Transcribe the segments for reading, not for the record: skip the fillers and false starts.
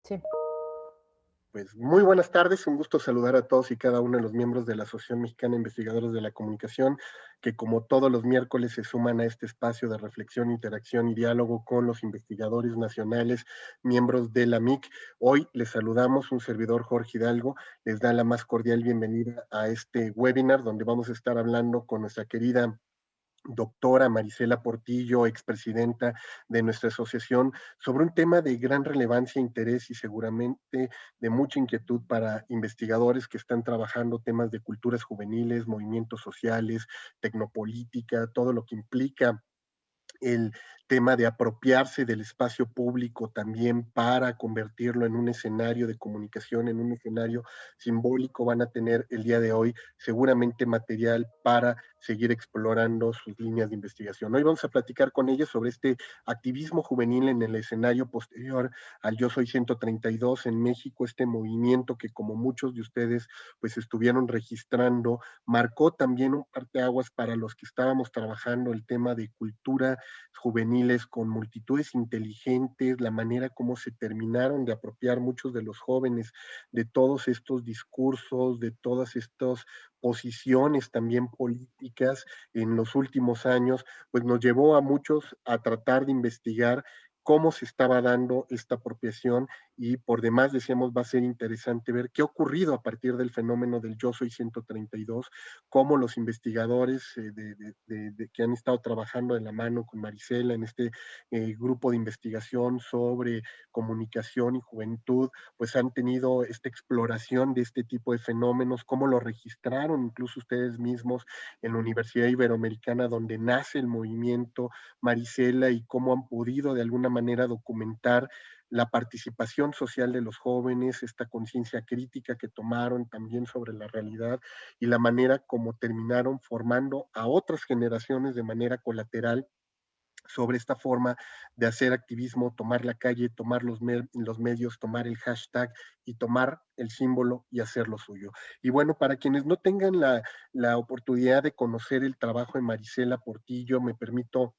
Sí. Pues muy buenas tardes, un gusto saludar a todos y cada uno de los miembros de la Asociación Mexicana de Investigadores de la Comunicación, que como todos los miércoles se suman a este espacio de reflexión, interacción y diálogo con los investigadores nacionales, miembros de la MIC. Hoy les saludamos, un servidor Jorge Hidalgo, les da la más cordial bienvenida a este webinar donde vamos a estar hablando con nuestra querida doctora Marisela Portillo, expresidenta de nuestra asociación, sobre un tema de gran relevancia, interés y seguramente de mucha inquietud para investigadores que están trabajando temas de culturas juveniles, movimientos sociales, tecnopolítica, todo lo que implica el tema de apropiarse del espacio público también para convertirlo en un escenario de comunicación, en un escenario simbólico, van a tener el día de hoy seguramente material para seguir explorando sus líneas de investigación. Hoy vamos a platicar con ellas sobre este activismo juvenil en el escenario posterior al Yo Soy 132 en México, este movimiento que como muchos de ustedes pues estuvieron registrando, marcó también un parteaguas para los que estábamos trabajando el tema de cultura juveniles con multitudes inteligentes, la manera como se terminaron de apropiar muchos de los jóvenes de todos estos discursos, de todas estas posiciones también políticas en los últimos años, pues nos llevó a muchos a tratar de investigar cómo se estaba dando esta apropiación y por demás decíamos va a ser interesante ver qué ha ocurrido a partir del fenómeno del Yo Soy 132, cómo los investigadores que han estado trabajando de la mano con Marisela en este grupo de investigación sobre comunicación y juventud, pues han tenido esta exploración de este tipo de fenómenos, cómo lo registraron incluso ustedes mismos en la Universidad Iberoamericana donde nace el movimiento Marisela y cómo han podido de alguna manera documentar la participación social de los jóvenes, esta conciencia crítica que tomaron también sobre la realidad y la manera como terminaron formando a otras generaciones de manera colateral sobre esta forma de hacer activismo, tomar la calle, tomar los medios, tomar el hashtag y tomar el símbolo y hacerlo suyo. Y bueno, para quienes no tengan la oportunidad de conocer el trabajo de Marisela Portillo, me permito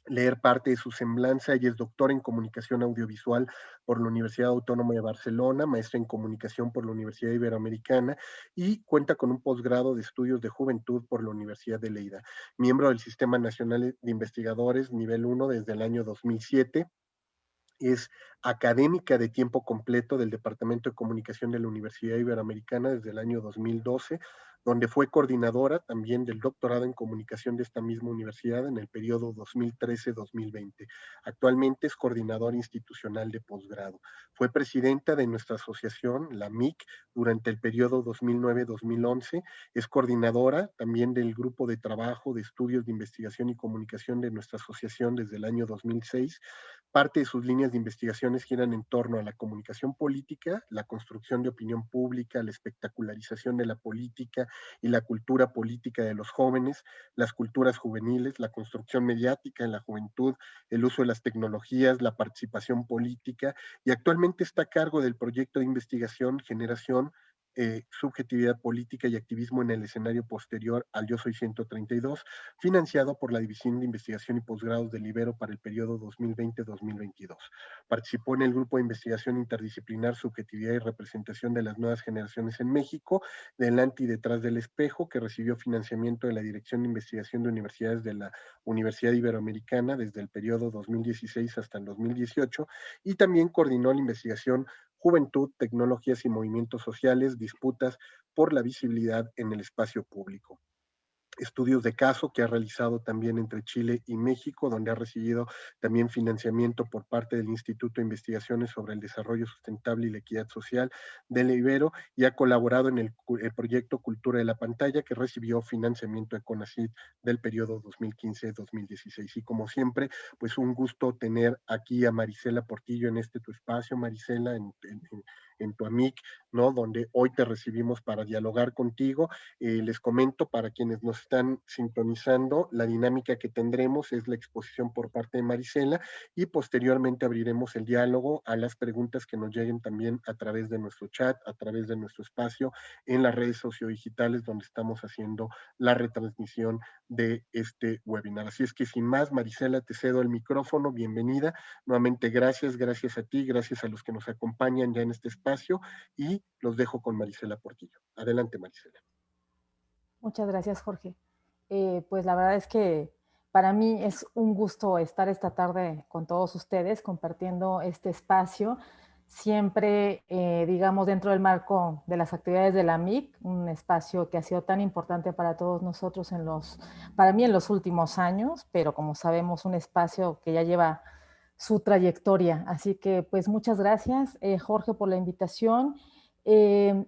leer parte de su semblanza. Ella es doctora en comunicación audiovisual por la Universidad Autónoma de Barcelona, maestra en comunicación por la Universidad Iberoamericana y cuenta con un posgrado de estudios de juventud por la Universidad de Lleida. Miembro del Sistema Nacional de Investigadores nivel 1 desde el año 2007, es académica de tiempo completo del Departamento de Comunicación de la Universidad Iberoamericana desde el año 2012, donde fue coordinadora también del doctorado en comunicación de esta misma universidad en el periodo 2013-2020. Actualmente es coordinadora institucional de posgrado. Fue presidenta de nuestra asociación, la MIC, durante el periodo 2009-2011. Es coordinadora también del grupo de trabajo de estudios de investigación y comunicación de nuestra asociación desde el año 2006. Parte de sus líneas de investigaciones giran en torno a la comunicación política, la construcción de opinión pública, la espectacularización de la política y la cultura política de los jóvenes, las culturas juveniles, la construcción mediática en la juventud, el uso de las tecnologías, la participación política y actualmente está a cargo del proyecto de investigación Generación Subjetividad Política y Activismo en el Escenario Posterior al Yo Soy 132, financiado por la División de Investigación y Posgrados del Ibero para el periodo 2020-2022. Participó en el Grupo de Investigación Interdisciplinar Subjetividad y Representación de las Nuevas Generaciones en México, delante y detrás del espejo, que recibió financiamiento de la Dirección de Investigación de Universidades de la Universidad Iberoamericana desde el periodo 2016 hasta el 2018, y también coordinó la investigación Juventud, Tecnologías y Movimientos Sociales, disputas por la visibilidad en el espacio público. Estudios de caso que ha realizado también entre Chile y México, donde ha recibido también financiamiento por parte del Instituto de Investigaciones sobre el Desarrollo Sustentable y la Equidad Social del Ibero y ha colaborado en el proyecto Cultura de la Pantalla, que recibió financiamiento de CONACYT del periodo 2015-2016. Y como siempre, pues un gusto tener aquí a Marisela Portillo en este tu espacio, Marisela, en tu AMIC, ¿no? Donde hoy te recibimos para dialogar contigo. Les comento para quienes nos están sintonizando, la dinámica que tendremos es la exposición por parte de Marisela y posteriormente abriremos el diálogo a las preguntas que nos lleguen también a través de nuestro chat, a través de nuestro espacio en las redes sociodigitales donde estamos haciendo la retransmisión de este webinar. Así es que sin más, Marisela, te cedo el micrófono. Bienvenida. Nuevamente, gracias a ti, gracias a los que nos acompañan ya en este espacio y los dejo con Marisela Portillo. Adelante, Marisela. Muchas gracias, Jorge. Pues la verdad es que para mí es un gusto estar esta tarde con todos ustedes compartiendo este espacio, siempre, digamos, dentro del marco de las actividades de la MIC, un espacio que ha sido tan importante para todos nosotros para mí en los últimos años, pero como sabemos, un espacio que ya lleva su trayectoria. Así que, pues, muchas gracias, Jorge, por la invitación.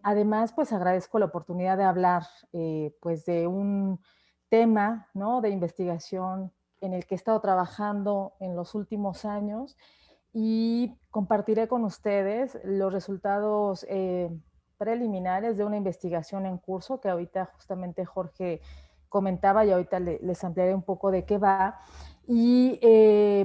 Además, pues agradezco la oportunidad de hablar pues de un tema, ¿no?, de investigación en el que he estado trabajando en los últimos años y compartiré con ustedes los resultados preliminares de una investigación en curso que ahorita justamente Jorge comentaba y ahorita les ampliaré un poco de qué va. Y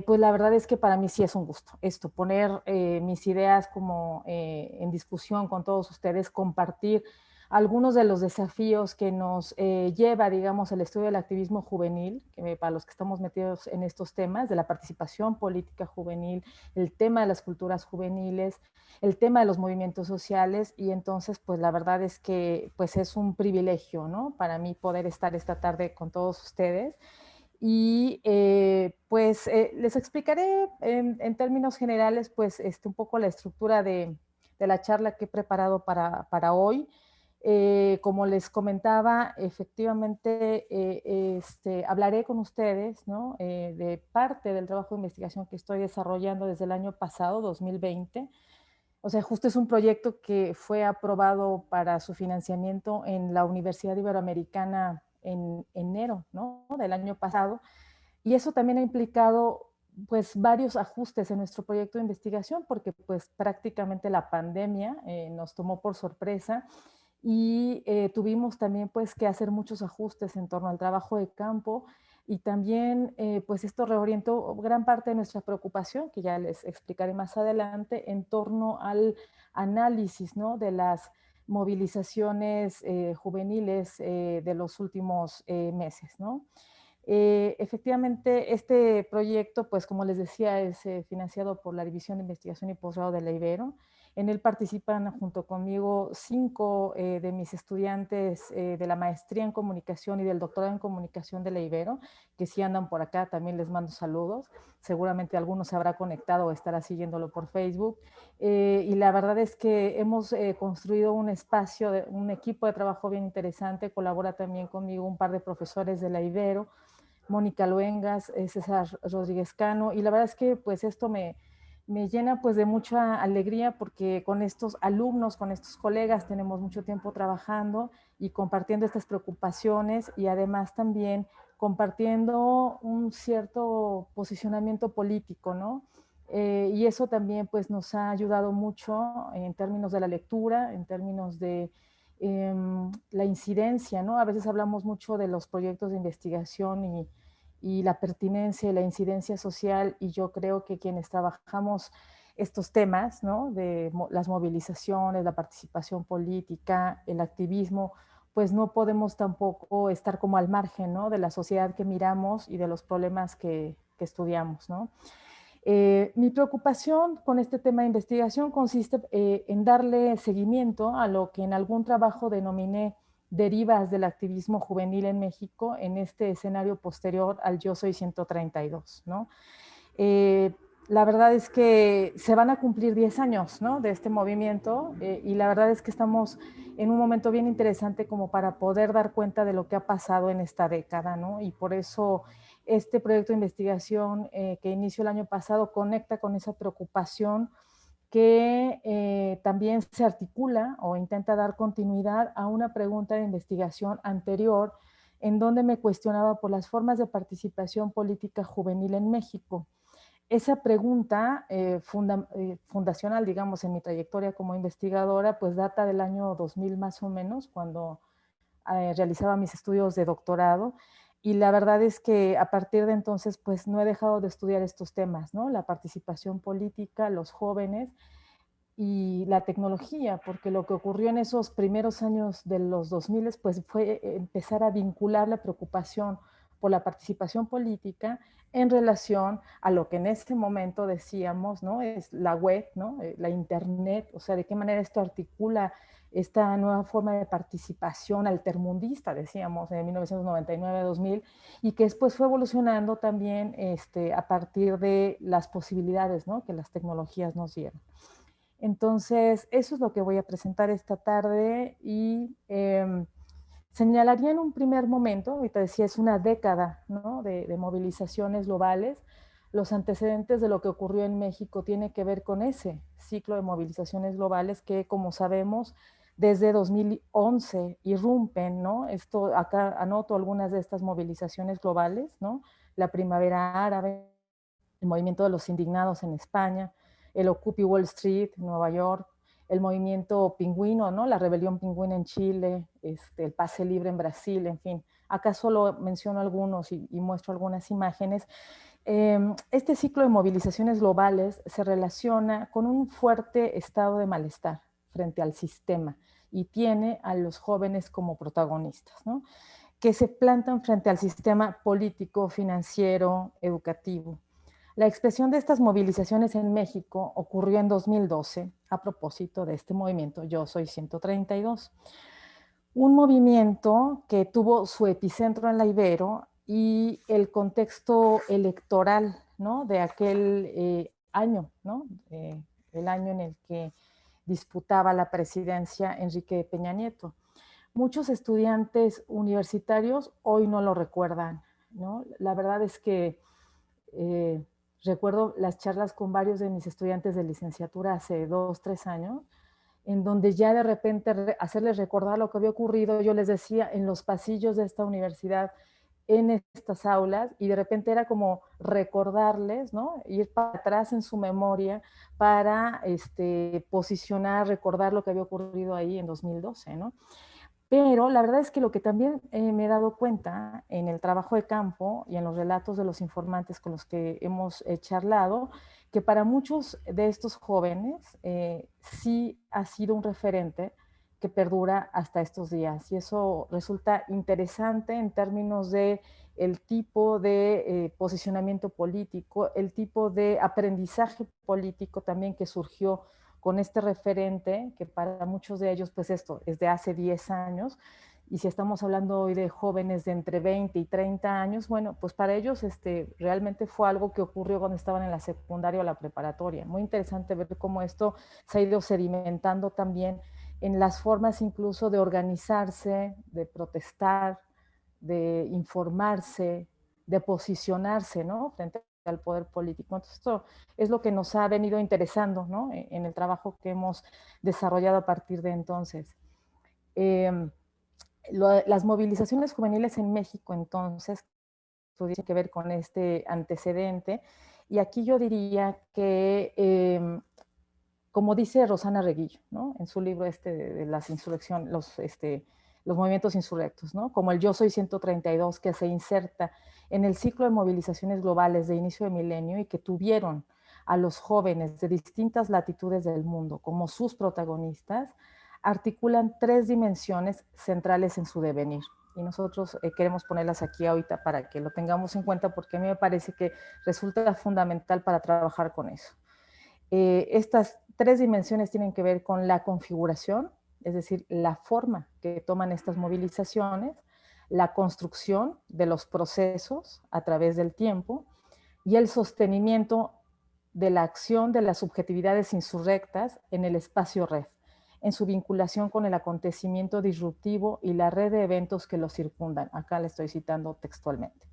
pues la verdad es que para mí sí es un gusto esto, poner mis ideas como en discusión con todos ustedes, compartir algunos de los desafíos que nos lleva, digamos, el estudio del activismo juvenil, que para los que estamos metidos en estos temas, de la participación política juvenil, el tema de las culturas juveniles, el tema de los movimientos sociales, y entonces, pues la verdad es que pues es un privilegio, ¿no?, para mí poder estar esta tarde con todos ustedes. Y pues les explicaré en términos generales pues un poco la estructura de la charla que he preparado para hoy. Como les comentaba, efectivamente hablaré con ustedes, ¿no?, de parte del trabajo de investigación que estoy desarrollando desde el año pasado, 2020. O sea, justo es un proyecto que fue aprobado para su financiamiento en la Universidad Iberoamericana en enero, ¿no?, del año pasado. Y eso también ha implicado pues varios ajustes en nuestro proyecto de investigación porque pues prácticamente la pandemia nos tomó por sorpresa y tuvimos también pues que hacer muchos ajustes en torno al trabajo de campo y también pues esto reorientó gran parte de nuestra preocupación, que ya les explicaré más adelante, en torno al análisis, ¿no?, de las movilizaciones juveniles de los últimos meses, ¿no? Efectivamente, este proyecto, pues como les decía, es financiado por la División de Investigación y Posgrado de la Ibero. En él participan junto conmigo 5 de mis estudiantes de la maestría en comunicación y del doctorado en comunicación de la Ibero, que sí andan por acá, también les mando saludos. Seguramente alguno se habrá conectado o estará siguiéndolo por Facebook. Y la verdad es que hemos construido un espacio, un equipo de trabajo bien interesante. Colabora también conmigo un par de profesores de la Ibero, Mónica Luengas, César Rodríguez Cano, y la verdad es que pues esto me llena pues de mucha alegría porque con estos alumnos, con estos colegas tenemos mucho tiempo trabajando y compartiendo estas preocupaciones y además también compartiendo un cierto posicionamiento político, ¿no? Y eso también pues nos ha ayudado mucho en términos de la lectura, en términos de la incidencia, ¿no? A veces hablamos mucho de los proyectos de investigación y la pertinencia y la incidencia social, y yo creo que quienes trabajamos estos temas, ¿no?, de las movilizaciones, la participación política, el activismo, pues no podemos tampoco estar como al margen, ¿no?, de la sociedad que miramos y de los problemas que estudiamos, ¿no? Mi preocupación con este tema de investigación consiste en darle seguimiento a lo que en algún trabajo denominé derivas del activismo juvenil en México en este escenario posterior al Yo Soy 132, ¿no? La verdad es que se van a cumplir 10 años, ¿no?, de este movimiento y la verdad es que estamos en un momento bien interesante como para poder dar cuenta de lo que ha pasado en esta década, ¿no? Y por eso este proyecto de investigación que inició el año pasado conecta con esa preocupación que también se articula o intenta dar continuidad a una pregunta de investigación anterior en donde me cuestionaba por las formas de participación política juvenil en México. esa pregunta fundacional, digamos, en mi trayectoria como investigadora, pues data del año 2000 más o menos, cuando realizaba mis estudios de doctorado, y la verdad es que a partir de entonces, pues no he dejado de estudiar estos temas, ¿no? La participación política, los jóvenes y la tecnología, porque lo que ocurrió en esos primeros años de los 2000, pues fue empezar a vincular la preocupación por la participación política en relación a lo que en ese momento decíamos, ¿no? Es la web, ¿no? La internet, o sea, de qué manera esto articula esta nueva forma de participación altermundista, decíamos, en 1999-2000, y que después fue evolucionando también a partir de las posibilidades, ¿no? Que las tecnologías nos dieron. Entonces, eso es lo que voy a presentar esta tarde y señalaría en un primer momento, ahorita decía, es una década, ¿no? de movilizaciones globales. Los antecedentes de lo que ocurrió en México tiene que ver con ese ciclo de movilizaciones globales que, como sabemos, desde 2011 irrumpen, ¿no? Esto, acá anoto algunas de estas movilizaciones globales, ¿no? La primavera árabe, el movimiento de los indignados en España, el Occupy Wall Street en Nueva York, el movimiento pingüino, ¿no? La rebelión pingüina en Chile, el pase libre en Brasil, en fin. Acá solo menciono algunos y muestro algunas imágenes. Este ciclo de movilizaciones globales se relaciona con un fuerte estado de malestar frente al sistema y tiene a los jóvenes como protagonistas, ¿no? Que se plantan frente al sistema político, financiero, educativo. La expresión de estas movilizaciones en México ocurrió en 2012 a propósito de este movimiento Yo Soy 132, un movimiento que tuvo su epicentro en la Ibero y el contexto electoral, ¿no? De aquel año, ¿no? El año en el que disputaba la presidencia Enrique Peña Nieto. Muchos estudiantes universitarios hoy no lo recuerdan, ¿no? La verdad es que eh, recuerdo las charlas con varios de mis estudiantes de licenciatura hace 2, 3 años, en donde ya de repente hacerles recordar lo que había ocurrido, yo les decía, en los pasillos de esta universidad, en estas aulas, y de repente era como recordarles, ¿no? Ir para atrás en su memoria para posicionar, recordar lo que había ocurrido ahí en 2012, ¿no? Pero la verdad es que lo que también me he dado cuenta en el trabajo de campo y en los relatos de los informantes con los que hemos charlado, que para muchos de estos jóvenes sí ha sido un referente que perdura hasta estos días. Y eso resulta interesante en términos de el tipo de posicionamiento político, el tipo de aprendizaje político también que surgió con este referente, que para muchos de ellos, pues esto es de hace 10 años, y si estamos hablando hoy de jóvenes de entre 20 y 30 años, bueno, pues para ellos realmente fue algo que ocurrió cuando estaban en la secundaria o la preparatoria. Muy interesante ver cómo esto se ha ido sedimentando también en las formas incluso de organizarse, de protestar, de informarse, de posicionarse, ¿no? Frente al poder político. Entonces, esto es lo que nos ha venido interesando, ¿no? En el trabajo que hemos desarrollado a partir de entonces. Eh, las movilizaciones juveniles en México, entonces, tienen que ver con este antecedente. Y aquí yo diría que, como dice Rosana Reguillo, ¿no? En su libro de las insurrecciones, los movimientos insurrectos, ¿no? Como el Yo Soy 132, que se inserta en el ciclo de movilizaciones globales de inicio de milenio y que tuvieron a los jóvenes de distintas latitudes del mundo como sus protagonistas, articulan 3 dimensiones centrales en su devenir. Y nosotros queremos ponerlas aquí ahorita para que lo tengamos en cuenta, porque a mí me parece que resulta fundamental para trabajar con eso. Estas 3 dimensiones tienen que ver con la configuración, es decir, la forma que toman estas movilizaciones, la construcción de los procesos a través del tiempo y el sostenimiento de la acción de las subjetividades insurrectas en el espacio red, en su vinculación con el acontecimiento disruptivo y la red de eventos que lo circundan. Acá le estoy citando textualmente.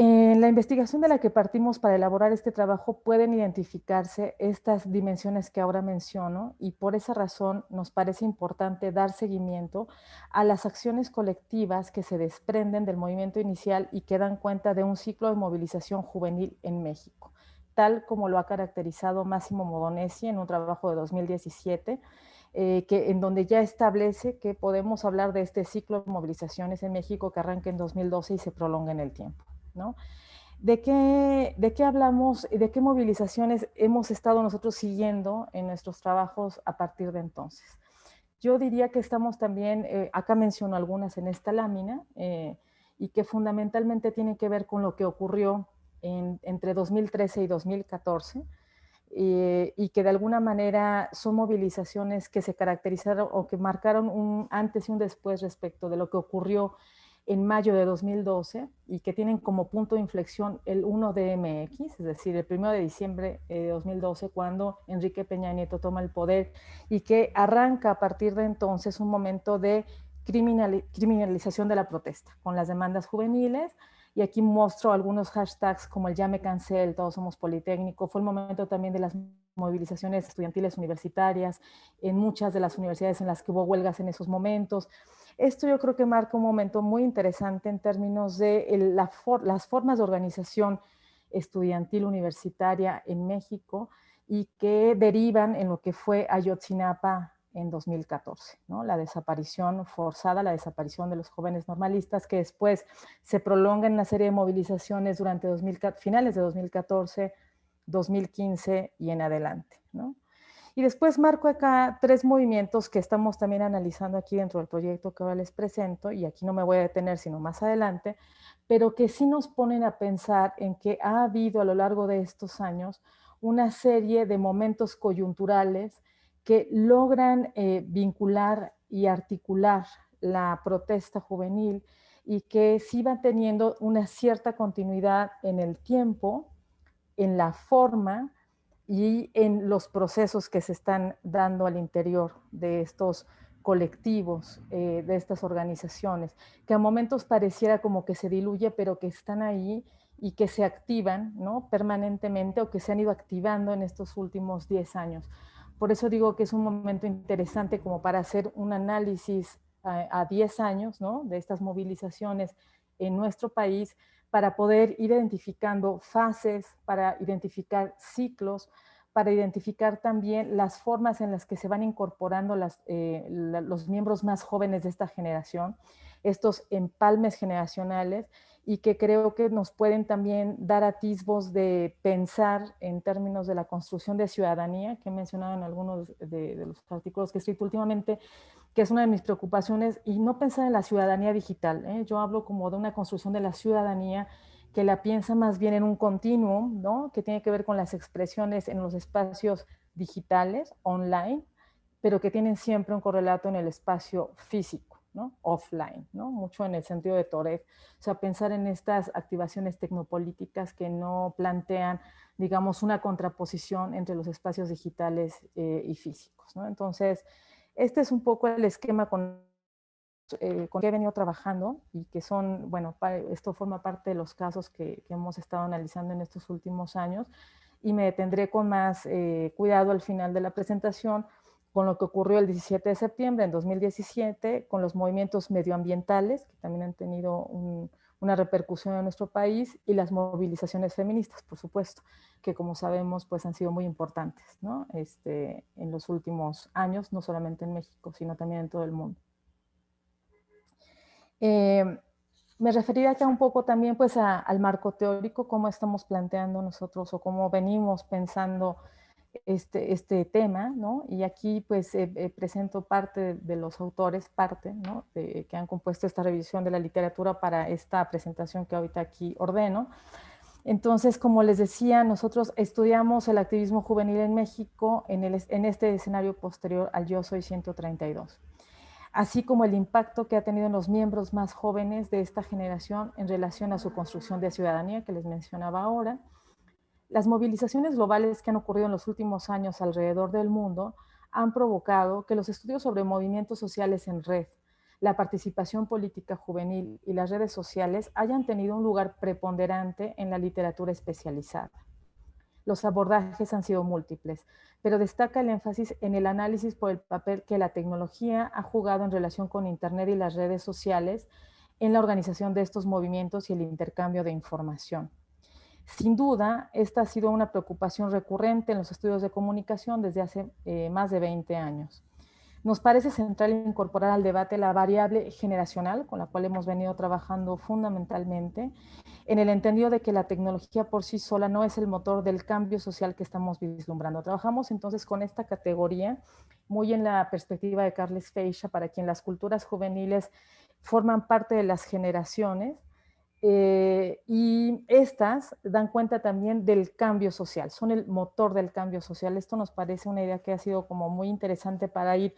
En la investigación de la que partimos para elaborar este trabajo pueden identificarse estas dimensiones que ahora menciono y por esa razón nos parece importante dar seguimiento a las acciones colectivas que se desprenden del movimiento inicial y que dan cuenta de un ciclo de movilización juvenil en México, tal como lo ha caracterizado Máximo Modonesi en un trabajo de 2017, en donde ya establece que podemos hablar de este ciclo de movilizaciones en México que arranca en 2012 y se prolonga en el tiempo, ¿no? De qué hablamos y de qué movilizaciones hemos estado nosotros siguiendo en nuestros trabajos a partir de entonces? Yo diría que estamos también, acá menciono algunas en esta lámina, y que fundamentalmente tienen que ver con lo que ocurrió entre 2013 y 2014, y que de alguna manera son movilizaciones que se caracterizaron o que marcaron un antes y un después respecto de lo que ocurrió en mayo de 2012 y que tienen como punto de inflexión el 1 de MX, es decir, el 1 de diciembre de 2012, cuando Enrique Peña Nieto toma el poder y que arranca a partir de entonces un momento de criminalización de la protesta con las demandas juveniles. Y aquí muestro algunos hashtags como el ya me cansé, el todos somos politécnico. Fue el momento también de las movilizaciones estudiantiles universitarias en muchas de las universidades en las que hubo huelgas en esos momentos. Esto yo creo que marca un momento muy interesante en términos de las formas de organización estudiantil universitaria en México y que derivan en lo que fue Ayotzinapa en 2014, ¿no? La desaparición forzada, la desaparición de los jóvenes normalistas, que después se prolonga en una serie de movilizaciones durante finales de 2014, 2015 y en adelante, ¿no? Y después marco acá tres movimientos que estamos también analizando aquí dentro del proyecto que ahora les presento, y aquí no me voy a detener sino más adelante, pero que sí nos ponen a pensar en que ha habido a lo largo de estos años una serie de momentos coyunturales que logran vincular y articular la protesta juvenil y que sí van teniendo una cierta continuidad en el tiempo, en la forma y en los procesos que se están dando al interior de estos colectivos, de estas organizaciones, que a momentos pareciera como que se diluye, pero que están ahí y que se activan, ¿no?, permanentemente, o que se han ido activando en estos últimos 10 años. Por eso digo que es un momento interesante como para hacer un análisis a 10 años, ¿no?, de estas movilizaciones en nuestro país, para poder ir identificando fases, para identificar ciclos, para identificar también las formas en las que se van incorporando los miembros más jóvenes de esta generación, estos empalmes generacionales, y que creo que nos pueden también dar atisbos de pensar en términos de la construcción de ciudadanía, que he mencionado en algunos de los artículos que he escrito últimamente, que es una de mis preocupaciones, y no pensar en la ciudadanía digital, ¿eh? Yo hablo como de una construcción de la ciudadanía que la piensa más bien en un continuo, ¿no?, que tiene que ver con las expresiones en los espacios digitales, online, pero que tienen siempre un correlato en el espacio físico, ¿no?, offline, ¿no?, mucho en el sentido de Toret. O sea, pensar en estas activaciones tecnopolíticas que no plantean, digamos, una contraposición entre los espacios digitales y físicos, ¿no? Entonces, este es un poco el esquema con que he venido trabajando y que son, bueno, esto forma parte de los casos que hemos estado analizando en estos últimos años, y me detendré con más cuidado al final de la presentación con lo que ocurrió el 17 de septiembre en 2017, con los movimientos medioambientales, que también han tenido una repercusión en nuestro país, y las movilizaciones feministas, por supuesto, que como sabemos, pues han sido muy importantes, ¿no?, en los últimos años, no solamente en México, sino también en todo el mundo. Me referiré acá un poco también pues al marco teórico, cómo estamos planteando nosotros o cómo venimos pensando este tema, ¿no? Y aquí pues presento parte de los autores, ¿no?, que han compuesto esta revisión de la literatura para esta presentación que ahorita aquí ordeno. Entonces, como les decía, nosotros estudiamos el activismo juvenil en México en este escenario posterior al Yo Soy 132, así como el impacto que ha tenido en los miembros más jóvenes de esta generación en relación a su construcción de ciudadanía que les mencionaba ahora. Las movilizaciones globales que han ocurrido en los últimos años alrededor del mundo han provocado que los estudios sobre movimientos sociales en red, la participación política juvenil y las redes sociales hayan tenido un lugar preponderante en la literatura especializada. Los abordajes han sido múltiples, pero destaca el énfasis en el análisis por el papel que la tecnología ha jugado en relación con Internet y las redes sociales en la organización de estos movimientos y el intercambio de información. Sin duda, esta ha sido una preocupación recurrente en los estudios de comunicación desde hace más de 20 años. Nos parece central incorporar al debate la variable generacional, con la cual hemos venido trabajando fundamentalmente, en el entendido de que la tecnología por sí sola no es el motor del cambio social que estamos vislumbrando. Trabajamos entonces con esta categoría, muy en la perspectiva de Carles Feixa, para quien las culturas juveniles forman parte de las generaciones, y estas dan cuenta también del cambio social, son el motor del cambio social. Esto nos parece una idea que ha sido como muy interesante para ir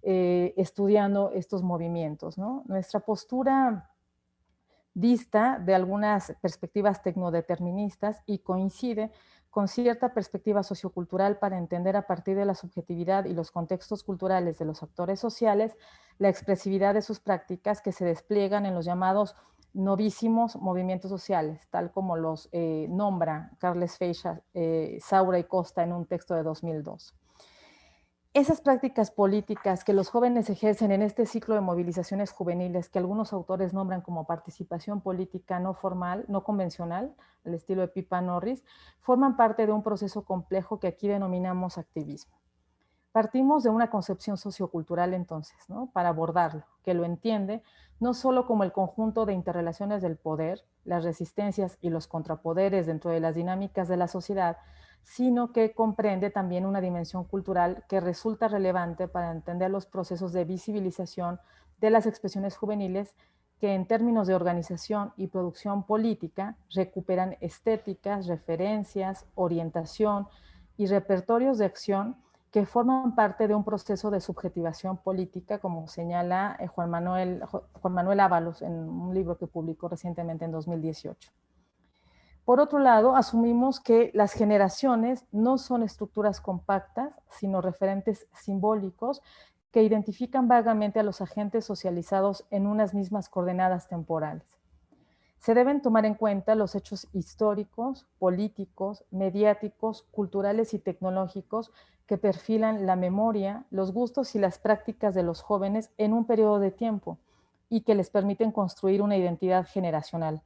estudiando estos movimientos, ¿no? Nuestra postura dista de algunas perspectivas tecnodeterministas y coincide con cierta perspectiva sociocultural para entender a partir de la subjetividad y los contextos culturales de los actores sociales la expresividad de sus prácticas que se despliegan en los llamados novísimos movimientos sociales, tal como los nombra Carles Feixa, Saura y Costa en un texto de 2002. Esas prácticas políticas que los jóvenes ejercen en este ciclo de movilizaciones juveniles, que algunos autores nombran como participación política no formal, no convencional, al estilo de Pippa Norris, forman parte de un proceso complejo que aquí denominamos activismo. Partimos de una concepción sociocultural entonces, ¿no? Para abordarlo, que lo entiende no solo como el conjunto de interrelaciones del poder, las resistencias y los contrapoderes dentro de las dinámicas de la sociedad, sino que comprende también una dimensión cultural que resulta relevante para entender los procesos de visibilización de las expresiones juveniles que en términos de organización y producción política recuperan estéticas, referencias, orientación y repertorios de acción que forman parte de un proceso de subjetivación política, como señala Juan Manuel Ábalos en un libro que publicó recientemente en 2018. Por otro lado, asumimos que las generaciones no son estructuras compactas, sino referentes simbólicos que identifican vagamente a los agentes socializados en unas mismas coordenadas temporales. Se deben tomar en cuenta los hechos históricos, políticos, mediáticos, culturales y tecnológicos que perfilan la memoria, los gustos y las prácticas de los jóvenes en un periodo de tiempo y que les permiten construir una identidad generacional,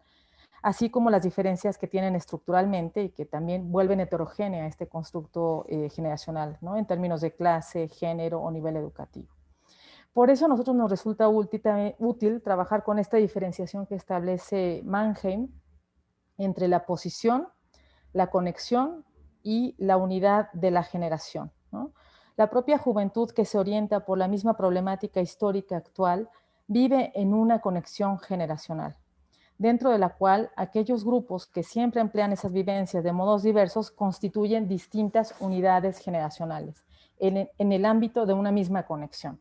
así como las diferencias que tienen estructuralmente y que también vuelven heterogénea este constructo generacional, ¿no? En términos de clase, género o nivel educativo. Por eso a nosotros nos resulta útil trabajar con esta diferenciación que establece Mannheim entre la posición, la conexión y la unidad de la generación, ¿no? La propia juventud que se orienta por la misma problemática histórica actual vive en una conexión generacional, dentro de la cual aquellos grupos que siempre emplean esas vivencias de modos diversos constituyen distintas unidades generacionales en el ámbito de una misma conexión.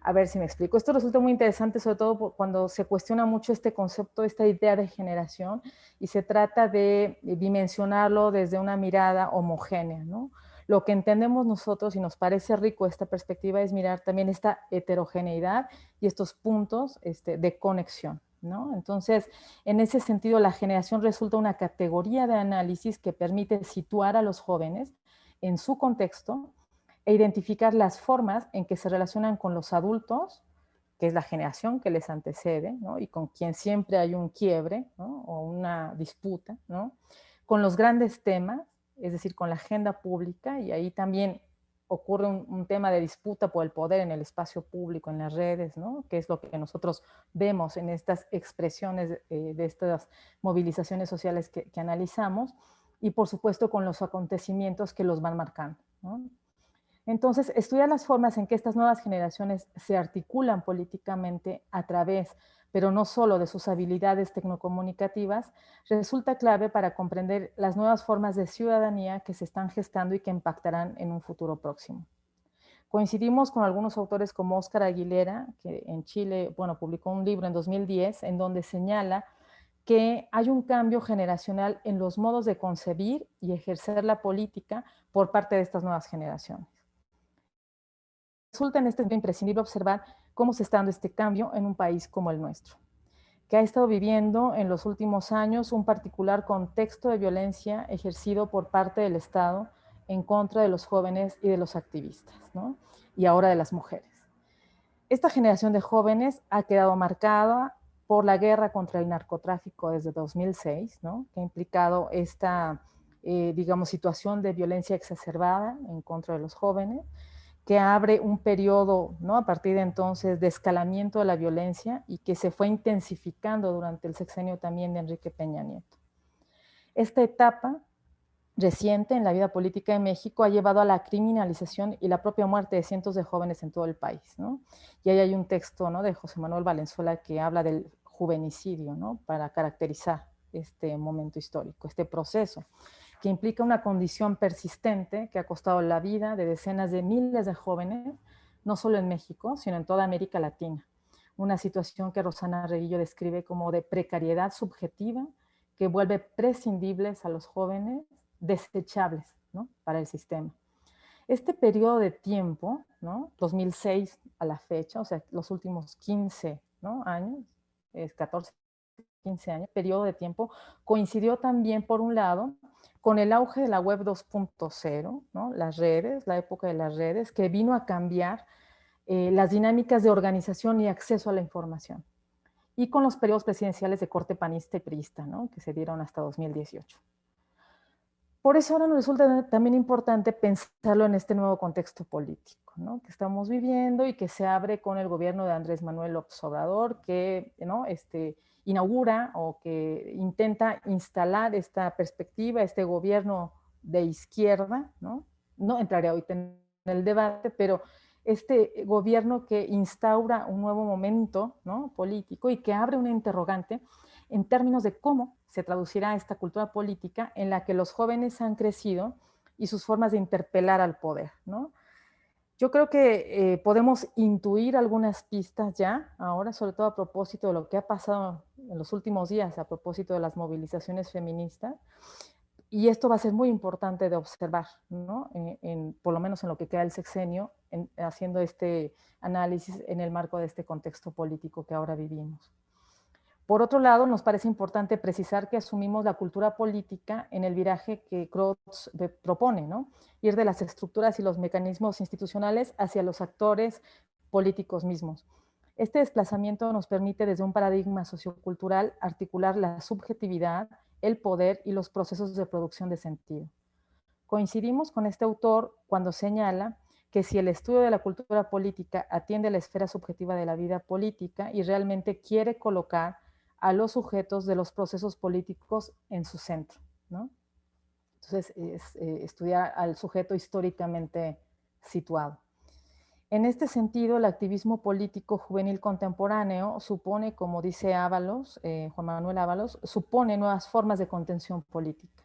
A ver si me explico. Esto resulta muy interesante, sobre todo cuando se cuestiona mucho este concepto, esta idea de generación, y se trata de dimensionarlo desde una mirada homogénea, ¿no? Lo que entendemos nosotros y nos parece rico esta perspectiva es mirar también esta heterogeneidad y estos puntos de conexión, ¿no? Entonces, en ese sentido, la generación resulta una categoría de análisis que permite situar a los jóvenes en su contexto e identificar las formas en que se relacionan con los adultos, que es la generación que les antecede, ¿no? Y con quien siempre hay un quiebre, ¿no? O una disputa, ¿no? Con los grandes temas, es decir, con la agenda pública, y ahí también ocurre un tema de disputa por el poder en el espacio público, en las redes, ¿no? Que es lo que nosotros vemos en estas expresiones de estas movilizaciones sociales que analizamos, y por supuesto con los acontecimientos que los van marcando, ¿no? Entonces, estudiar las formas en que estas nuevas generaciones se articulan políticamente a través, pero no solo de sus habilidades tecnocomunicativas, resulta clave para comprender las nuevas formas de ciudadanía que se están gestando y que impactarán en un futuro próximo. Coincidimos con algunos autores como Óscar Aguilera, que en Chile, bueno, publicó un libro en 2010 en donde señala que hay un cambio generacional en los modos de concebir y ejercer la política por parte de estas nuevas generaciones. resulta en este momento imprescindible observar cómo se está dando este cambio en un país como el nuestro, que ha estado viviendo en los últimos años un particular contexto de violencia ejercido por parte del Estado en contra de los jóvenes y de los activistas, ¿no? Y ahora de las mujeres. Esta generación de jóvenes ha quedado marcada por la guerra contra el narcotráfico desde 2006, ¿no? Que ha implicado esta, digamos, situación de violencia exacerbada en contra de los jóvenes, que abre un periodo, ¿no? A partir de entonces, de escalamiento de la violencia y que se fue intensificando durante el sexenio también de Enrique Peña Nieto. Esta etapa reciente en la vida política de México ha llevado a la criminalización y la propia muerte de cientos de jóvenes en todo el país, ¿no? Y ahí hay un texto, ¿no?, de José Manuel Valenzuela que habla del juvenicidio, ¿no?, para caracterizar este momento histórico, este proceso, que implica una condición persistente que ha costado la vida de decenas de miles de jóvenes, no solo en México, sino en toda América Latina. Una situación que Rosana Reguillo describe como de precariedad subjetiva que vuelve prescindibles a los jóvenes, desechables, ¿no?, para el sistema. Este periodo de tiempo, ¿no?, 2006 a la fecha, o sea, los últimos 15, ¿no?, años, 14, 15 años, periodo de tiempo, coincidió también, por un lado, con el auge de la web 2.0, ¿no?, las redes, la época de las redes, que vino a cambiar las dinámicas de organización y acceso a la información, y con los periodos presidenciales de corte panista y priista, ¿no?, que se dieron hasta 2018. Por eso ahora nos resulta también importante pensarlo en este nuevo contexto político, ¿no?, que estamos viviendo y que se abre con el gobierno de Andrés Manuel López Obrador, que, ¿no?, inaugura o que intenta instalar esta perspectiva, este gobierno de izquierda, ¿no? No entraré ahorita en el debate, pero este gobierno que instaura un nuevo momento, ¿no?, político y que abre una interrogante en términos de cómo se traducirá esta cultura política en la que los jóvenes han crecido y sus formas de interpelar al poder, ¿no? Yo creo que podemos intuir algunas pistas ya, ahora, sobre todo a propósito de lo que ha pasado en los últimos días, a propósito de las movilizaciones feministas, y esto va a ser muy importante de observar, ¿no?, por lo menos en lo que queda del sexenio, haciendo este análisis en el marco de este contexto político que ahora vivimos. Por otro lado, nos parece importante precisar que asumimos la cultura política en el viraje que Crotz propone, ¿no?, ir de las estructuras y los mecanismos institucionales hacia los actores políticos mismos. Este desplazamiento nos permite, desde un paradigma sociocultural, articular la subjetividad, el poder y los procesos de producción de sentido. Coincidimos con este autor cuando señala que si el estudio de la cultura política atiende a la esfera subjetiva de la vida política y realmente quiere colocar a los sujetos de los procesos políticos en su centro, ¿no? Entonces, es estudiar al sujeto históricamente situado. En este sentido, el activismo político juvenil contemporáneo supone, como dice Ábalos, Juan Manuel Ábalos, supone nuevas formas de contención política,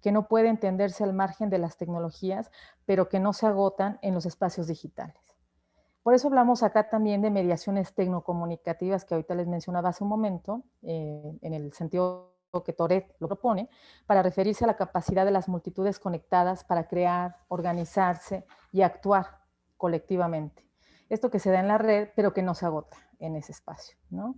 que no puede entenderse al margen de las tecnologías, pero que no se agotan en los espacios digitales. Por eso hablamos acá también de mediaciones tecnocomunicativas, que ahorita les mencionaba hace un momento, en el sentido que Toret lo propone, para referirse a la capacidad de las multitudes conectadas para crear, organizarse y actuar colectivamente. Esto que se da en la red, pero que no se agota en ese espacio, ¿no?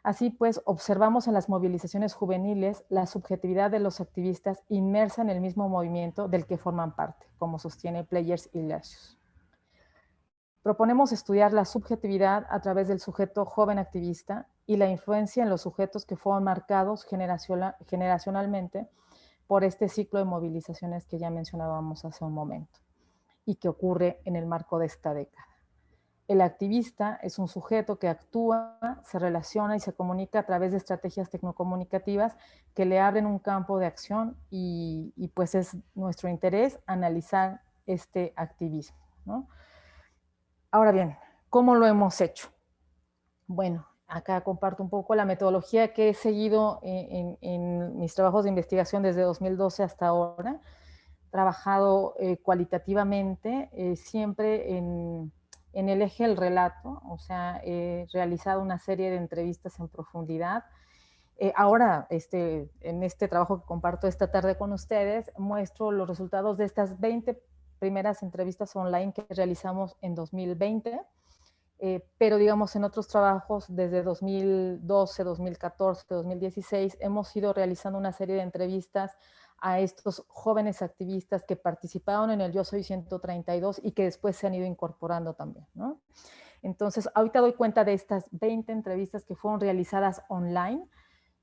Así pues, observamos en las movilizaciones juveniles la subjetividad de los activistas inmersa en el mismo movimiento del que forman parte, como sostiene Players y Lacius. Proponemos estudiar la subjetividad a través del sujeto joven activista y la influencia en los sujetos que fueron marcados generacionalmente por este ciclo de movilizaciones que ya mencionábamos hace un momento y que ocurre en el marco de esta década. El activista es un sujeto que actúa, se relaciona y se comunica a través de estrategias tecnocomunicativas que le abren un campo de acción y pues es nuestro interés analizar este activismo, ¿no? Ahora bien, ¿cómo lo hemos hecho? Bueno, acá comparto un poco la metodología que he seguido en mis trabajos de investigación desde 2012 hasta ahora. Trabajado cualitativamente, siempre en el eje del relato, o sea, he realizado una serie de entrevistas en profundidad. Ahora, en este trabajo que comparto esta tarde con ustedes, muestro los resultados de estas 20 primeras entrevistas online que realizamos en 2020, pero digamos en otros trabajos desde 2012, 2014, 2016 hemos ido realizando una serie de entrevistas a estos jóvenes activistas que participaron en el Yo Soy 132 y que después se han ido incorporando también, ¿no? Entonces, ahorita doy cuenta de estas 20 entrevistas que fueron realizadas online.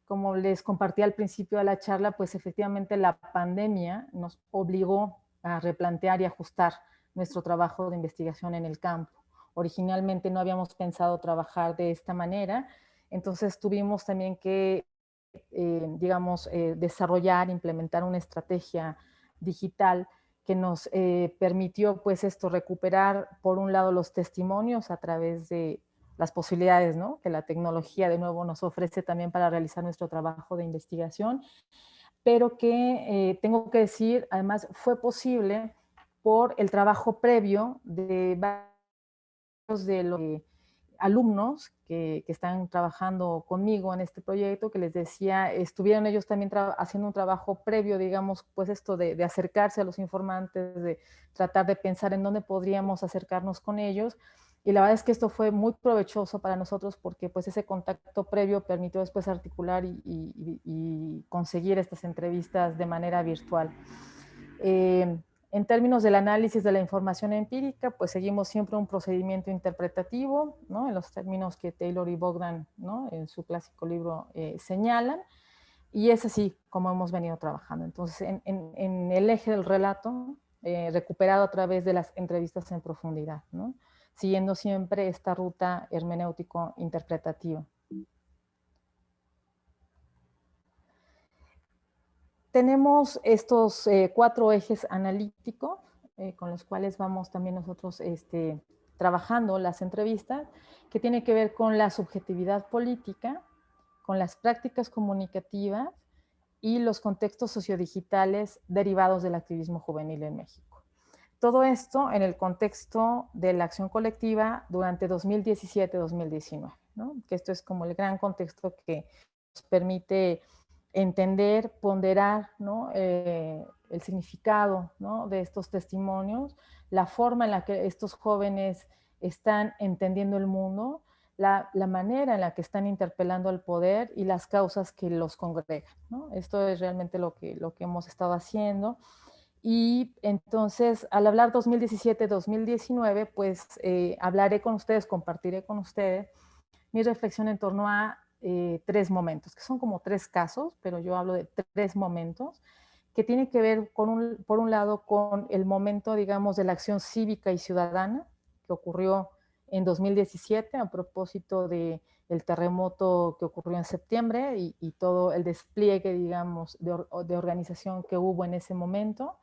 Como les compartí al principio de la charla, pues efectivamente la pandemia nos obligó a replantear y ajustar nuestro trabajo de investigación en el campo. Originalmente no habíamos pensado trabajar de esta manera, entonces tuvimos también que, digamos, desarrollar, implementar una estrategia digital que nos permitió, pues esto, recuperar, por un lado, los testimonios a través de las posibilidades, ¿no?, que la tecnología de nuevo nos ofrece también para realizar nuestro trabajo de investigación, pero que tengo que decir, además, fue posible por el trabajo previo de varios de los alumnos que están trabajando conmigo en este proyecto, que les decía, estuvieron ellos también haciendo un trabajo previo, digamos, pues esto de acercarse a los informantes, de tratar de pensar en dónde podríamos acercarnos con ellos. Y la verdad es que esto fue muy provechoso para nosotros porque pues ese contacto previo permitió después articular y conseguir estas entrevistas de manera virtual. En términos del análisis de la información empírica, pues seguimos siempre un procedimiento interpretativo, ¿no?, en los términos que Taylor y Bogdan, ¿no?, en su clásico libro señalan, y es así como hemos venido trabajando. Entonces, en el eje del relato, recuperado a través de las entrevistas en profundidad, ¿no?, siguiendo siempre esta ruta hermenéutico-interpretativa. Tenemos estos 4 ejes analíticos con los cuales vamos también nosotros trabajando las entrevistas, que tiene que ver con la subjetividad política, con las prácticas comunicativas y los contextos sociodigitales derivados del activismo juvenil en México. Todo esto en el contexto de la acción colectiva durante 2017-2019, ¿no?, que esto es como el gran contexto que nos permite entender, ponderar, ¿no?, el significado, ¿no?, de estos testimonios, la forma en la que estos jóvenes están entendiendo el mundo, la manera en la que están interpelando al poder y las causas que los congregan, ¿no? Esto es realmente lo que hemos estado haciendo. Y entonces, al hablar 2017-2019, pues hablaré con ustedes, compartiré con ustedes mi reflexión en torno a 3 momentos, que son como 3 casos, pero yo hablo de 3 momentos, que tienen que ver por un lado con el momento, digamos, de la acción cívica y ciudadana, que ocurrió en 2017 a propósito del terremoto que ocurrió en septiembre y todo el despliegue, digamos, de organización que hubo en ese momento.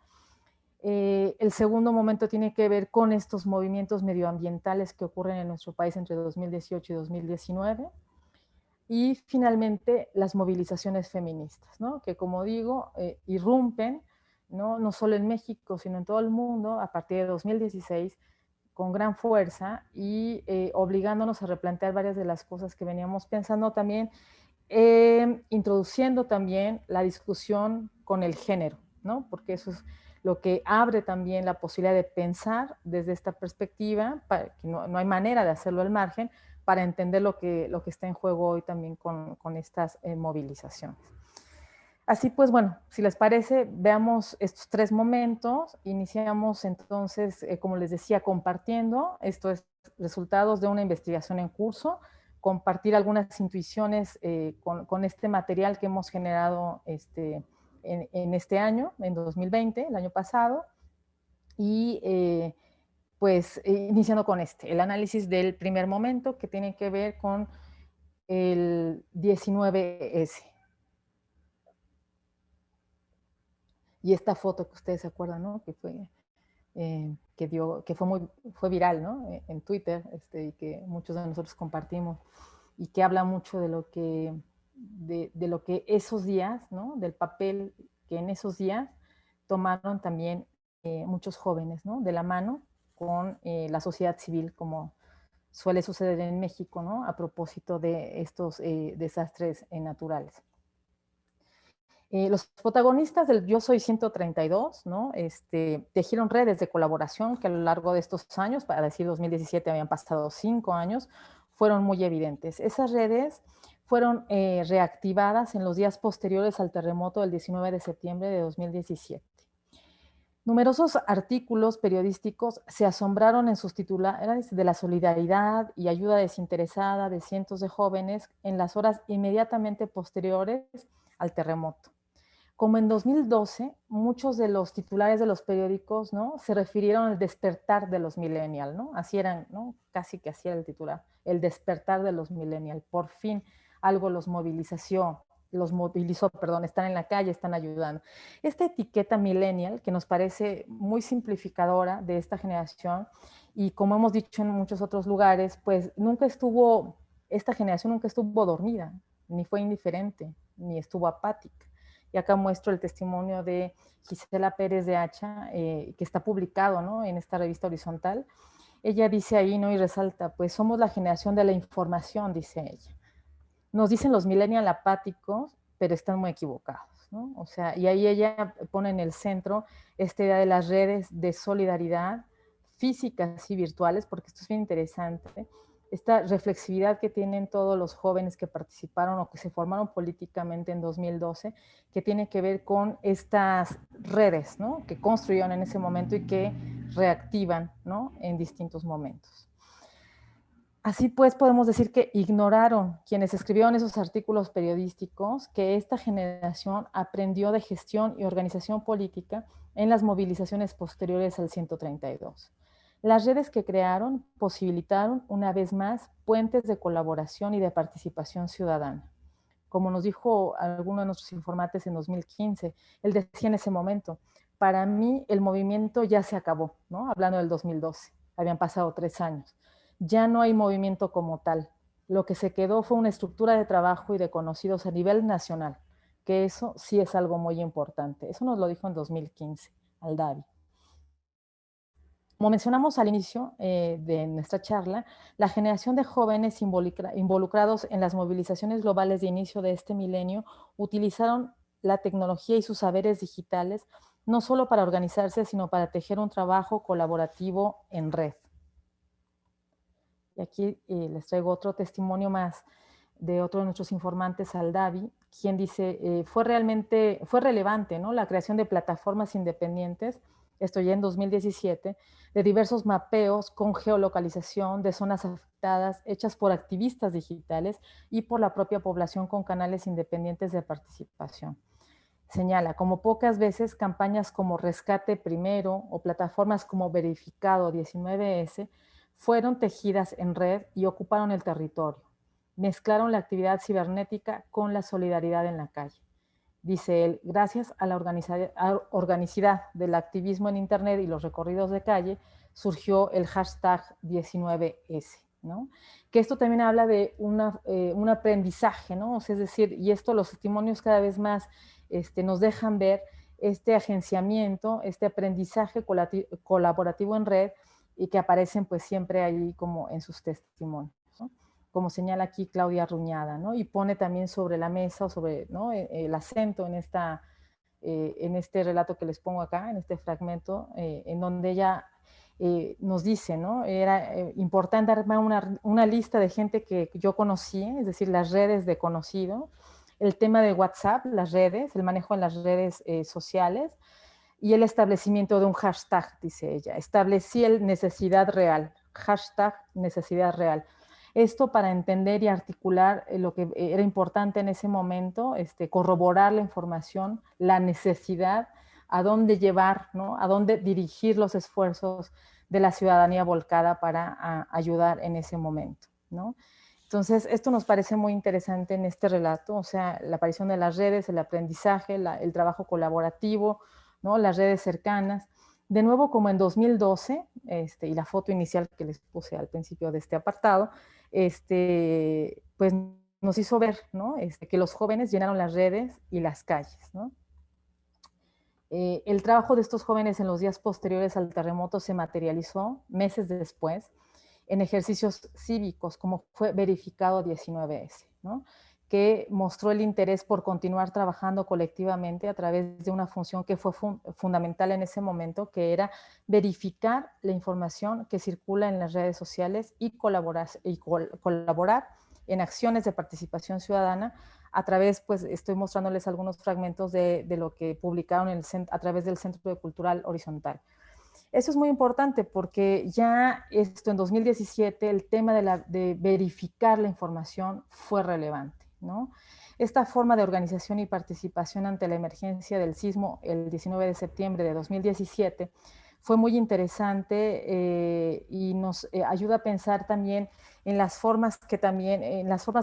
El segundo momento tiene que ver con estos movimientos medioambientales que ocurren en nuestro país entre 2018 y 2019. Y finalmente las movilizaciones feministas, ¿no?, que como digo, irrumpen, ¿no?, no solo en México, sino en todo el mundo a partir de 2016 con gran fuerza y obligándonos a replantear varias de las cosas que veníamos pensando también, introduciendo también la discusión con el género, ¿no?, porque eso es lo que abre también la posibilidad de pensar desde esta perspectiva, para que no hay manera de hacerlo al margen, para entender lo que está en juego hoy también con estas movilizaciones. Así pues, bueno, si les parece, veamos estos 3 momentos. Iniciamos entonces, como les decía, compartiendo, esto es resultados de una investigación en curso, compartir algunas intuiciones con este material que hemos generado en este año, en 2020, el año pasado, y pues iniciando con el análisis del primer momento que tiene que ver con el 19S. Y esta foto que ustedes se acuerdan, ¿no?, que fue, fue viral, ¿no?, en Twitter, y que muchos de nosotros compartimos, y que habla mucho de lo que, de lo que esos días, ¿no?, del papel que en esos días tomaron también muchos jóvenes, ¿no?, de la mano con la sociedad civil, como suele suceder en México, ¿no?, a propósito de estos desastres naturales. Los protagonistas del Yo Soy 132, ¿no? Tejieron redes de colaboración que a lo largo de estos años, para decir 2017 habían pasado 5 años, fueron muy evidentes. Esas redes fueron reactivadas en los días posteriores al terremoto del 19 de septiembre de 2017. Numerosos artículos periodísticos se asombraron en sus titulares de la solidaridad y ayuda desinteresada de cientos de jóvenes en las horas inmediatamente posteriores al terremoto. Como en 2012, muchos de los titulares de los periódicos, ¿no?, se refirieron al despertar de los millennials, ¿no? Así eran, ¿no? Casi que así era el titular, el despertar de los millennials. Por fin algo los movilizó, perdón, están en la calle, están ayudando. Esta etiqueta millennial, que nos parece muy simplificadora de esta generación, y como hemos dicho en muchos otros lugares, pues esta generación nunca estuvo dormida, ni fue indiferente, ni estuvo apática. Y acá muestro el testimonio de Gisela Pérez de Hacha, que está publicado, ¿no?, en esta revista Horizontal. Ella dice ahí, ¿no?, y resalta, pues somos la generación de la información, dice ella. Nos dicen los millennials apáticos, pero están muy equivocados, ¿no? O sea, y ahí ella pone en el centro esta idea de las redes de solidaridad físicas y virtuales, porque esto es bien interesante, esta reflexividad que tienen todos los jóvenes que participaron o que se formaron políticamente en 2012, que tiene que ver con estas redes, ¿no?, que construyeron en ese momento y que reactivan, ¿no?, en distintos momentos. Así pues, podemos decir que ignoraron quienes escribieron esos artículos periodísticos que esta generación aprendió de gestión y organización política en las movilizaciones posteriores al 132. Las redes que crearon posibilitaron, una vez más, puentes de colaboración y de participación ciudadana. Como nos dijo alguno de nuestros informantes en 2015, él decía en ese momento, para mí el movimiento ya se acabó, ¿no? Hablando del 2012, habían pasado 3 años. Ya no hay movimiento como tal. Lo que se quedó fue una estructura de trabajo y de conocidos a nivel nacional, que eso sí es algo muy importante. Eso nos lo dijo en 2015, Aldavi. Como mencionamos al inicio de nuestra charla, la generación de jóvenes involucrados en las movilizaciones globales de inicio de este milenio utilizaron la tecnología y sus saberes digitales no solo para organizarse, sino para tejer un trabajo colaborativo en red. Y aquí les traigo otro testimonio más de otro de nuestros informantes, Aldavi, quien dice, fue relevante, ¿no?, la creación de plataformas independientes, esto ya en 2017, de diversos mapeos con geolocalización de zonas afectadas, hechas por activistas digitales y por la propia población con canales independientes de participación. Señala, como pocas veces, campañas como Rescate Primero o plataformas como Verificado 19S fueron tejidas en red y ocuparon el territorio. Mezclaron la actividad cibernética con la solidaridad en la calle. Dice él, gracias a la organicidad del activismo en Internet y los recorridos de calle, surgió el hashtag 19S, ¿no? Que esto también habla de un aprendizaje, ¿no? O sea, es decir, y esto los testimonios cada vez más nos dejan ver este agenciamiento, este aprendizaje colaborativo en red y que aparecen pues siempre ahí como en sus testimonios, ¿no? Como señala aquí Claudia Ruñada, ¿no? Y pone también sobre la mesa, sobre, ¿no?, el acento en este relato que les pongo acá, en este fragmento, en donde ella nos dice, ¿no?, era importante armar una lista de gente que yo conocí, es decir, las redes de conocido, el tema de WhatsApp, las redes, el manejo en las redes sociales, y el establecimiento de un hashtag, dice ella. Establecí el necesidad real, hashtag necesidad real. Esto para entender y articular lo que era importante en ese momento, corroborar la información, la necesidad, a dónde llevar, ¿no?, a dónde dirigir los esfuerzos de la ciudadanía volcada para ayudar en ese momento, ¿no? Entonces, esto nos parece muy interesante en este relato, o sea, la aparición de las redes, el aprendizaje, el trabajo colaborativo, ¿no?, las redes cercanas. De nuevo, como en 2012, y la foto inicial que les puse al principio de este apartado, pues nos hizo ver, ¿no?, que los jóvenes llenaron las redes y las calles, ¿no? El trabajo de estos jóvenes en los días posteriores al terremoto se materializó meses después en ejercicios cívicos, como fue Verificado 19S, ¿no? que mostró el interés por continuar trabajando colectivamente a través de una función que fue fundamental en ese momento, que era verificar la información que circula en las redes sociales y colaborar en acciones de participación ciudadana a través, pues estoy mostrándoles algunos fragmentos de lo que publicaron a través del Centro Cultural Horizontal. Eso es muy importante porque ya en 2017 el tema de verificar la información fue relevante, ¿no? Esta forma de organización y participación ante la emergencia del sismo el 19 de septiembre de 2017 fue muy interesante y nos ayuda a pensar también en las formas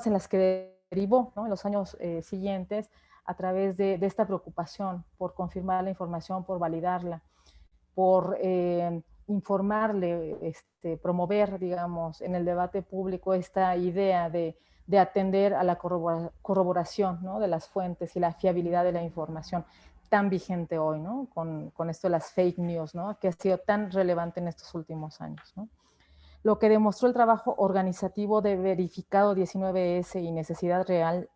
en las que derivó, ¿no? En los años siguientes a través de esta preocupación por confirmar la información, por validarla, por informarle, promover, digamos, en el debate público esta idea de atender a la corroboración, ¿no? De las fuentes y la fiabilidad de la información tan vigente hoy, ¿no? Con esto de las fake news, ¿no? Que ha sido tan relevante en estos últimos años, ¿no? Lo que demostró el trabajo organizativo de verificado 19S y necesidad real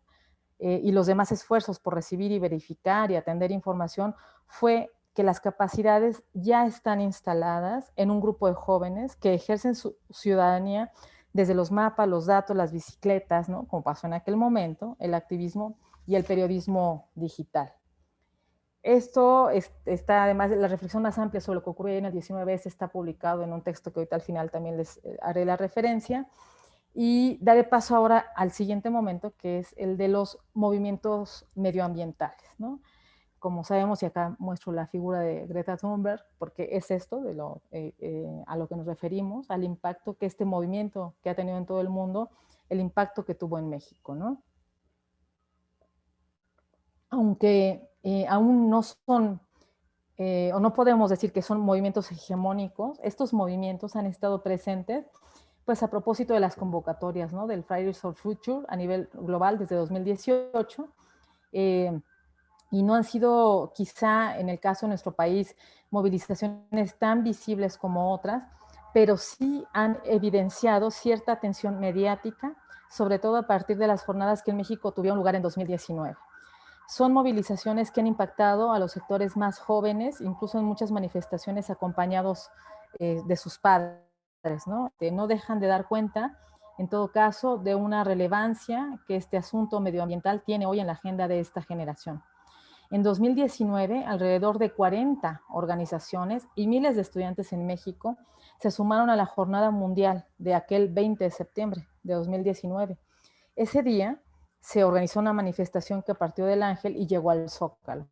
y los demás esfuerzos por recibir y verificar y atender información fue que las capacidades ya están instaladas en un grupo de jóvenes que ejercen su ciudadanía desde los mapas, los datos, las bicicletas, ¿no? Como pasó en aquel momento, el activismo y el periodismo digital. Esto está, además, la reflexión más amplia sobre lo que ocurrió en el 19S está publicado en un texto que ahorita al final también les haré la referencia. Y daré paso ahora al siguiente momento, que es el de los movimientos medioambientales, ¿no? Como sabemos, y acá muestro la figura de Greta Thunberg, porque es esto a lo que nos referimos, al impacto que este movimiento que ha tenido en todo el mundo, el impacto que tuvo en México, ¿no? Aunque aún no son, o no podemos decir que son movimientos hegemónicos, estos movimientos han estado presentes pues a propósito de las convocatorias, ¿no? Del Fridays for Future a nivel global desde 2018, y no han sido quizá en el caso de nuestro país movilizaciones tan visibles como otras, pero sí han evidenciado cierta atención mediática, sobre todo a partir de las jornadas que en México tuvieron lugar en 2019. Son movilizaciones que han impactado a los sectores más jóvenes, incluso en muchas manifestaciones acompañados de sus padres, ¿no? No dejan de dar cuenta, en todo caso, de una relevancia que este asunto medioambiental tiene hoy en la agenda de esta generación. En 2019, alrededor de 40 organizaciones y miles de estudiantes en México se sumaron a la Jornada Mundial de aquel 20 de septiembre de 2019. Ese día se organizó una manifestación que partió del Ángel y llegó al Zócalo.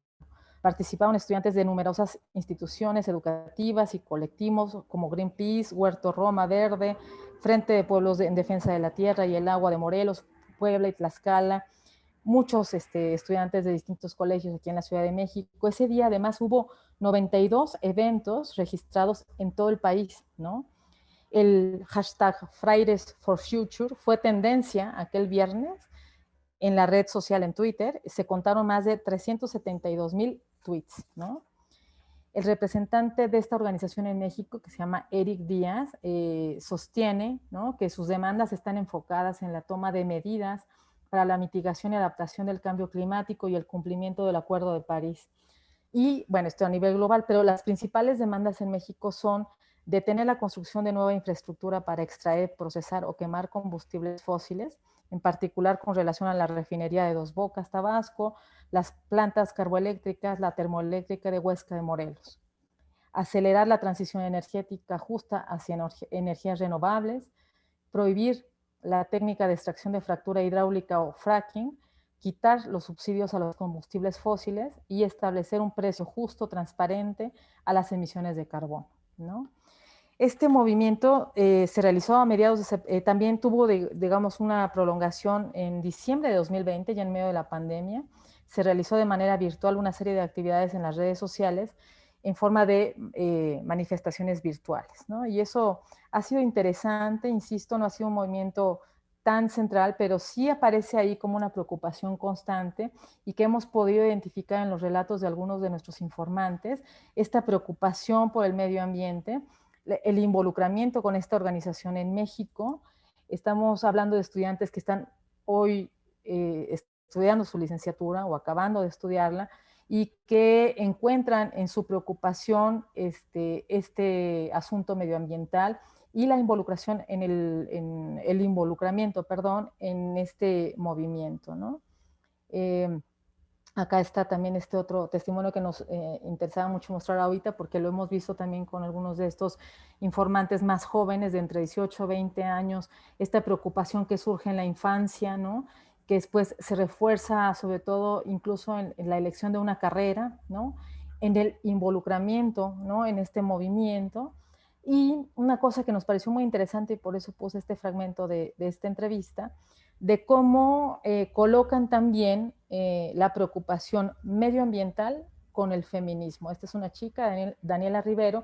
Participaron estudiantes de numerosas instituciones educativas y colectivos como Greenpeace, Huerto Roma Verde, Frente de Pueblos en Defensa de la Tierra y el Agua de Morelos, Puebla y Tlaxcala, muchos estudiantes de distintos colegios aquí en la Ciudad de México. Ese día además hubo 92 eventos registrados en todo el país, ¿no? El hashtag Fridays for Future fue tendencia aquel viernes en la red social en Twitter. Se contaron más de 372,000 tweets, ¿no? El representante de esta organización en México, que se llama Eric Díaz, sostiene, ¿no?, que sus demandas están enfocadas en la toma de medidas para la mitigación y adaptación del cambio climático y el cumplimiento del Acuerdo de París. Y bueno, esto a nivel global, pero las principales demandas en México son detener la construcción de nueva infraestructura para extraer, procesar o quemar combustibles fósiles, en particular con relación a la refinería de Dos Bocas, Tabasco, las plantas carboeléctricas, la termoeléctrica de Huesca de Morelos. Acelerar la transición energética justa hacia energías renovables, prohibir la técnica de extracción de fractura hidráulica o fracking, quitar los subsidios a los combustibles fósiles y establecer un precio justo, transparente a las emisiones de carbono, ¿no? Este movimiento se realizó a mediados de también tuvo, digamos, una prolongación en diciembre de 2020, ya en medio de la pandemia. Se realizó de manera virtual una serie de actividades en las redes sociales en forma de manifestaciones virtuales, ¿no? Y eso ha sido interesante, insisto, no ha sido un movimiento tan central, pero sí aparece ahí como una preocupación constante y que hemos podido identificar en los relatos de algunos de nuestros informantes, esta preocupación por el medio ambiente, el involucramiento con esta organización en México. Estamos hablando de estudiantes que están hoy estudiando su licenciatura o acabando de estudiarla y que encuentran en su preocupación este asunto medioambiental y la involucración en el involucramiento, perdón, en este movimiento, ¿no? Eh, Acá está también este otro testimonio que nos interesaba mucho mostrar ahorita, porque lo hemos visto también con algunos de estos informantes más jóvenes, de entre 18 y 20 años, esta preocupación que surge en la infancia, ¿no? Que después se refuerza sobre todo incluso en la elección de una carrera, ¿no? En el involucramiento, ¿no? En este movimiento. Y una cosa que nos pareció muy interesante, y por eso puse este fragmento de esta entrevista, de cómo colocan también la preocupación medioambiental con el feminismo. Esta es una chica, Daniela Rivero,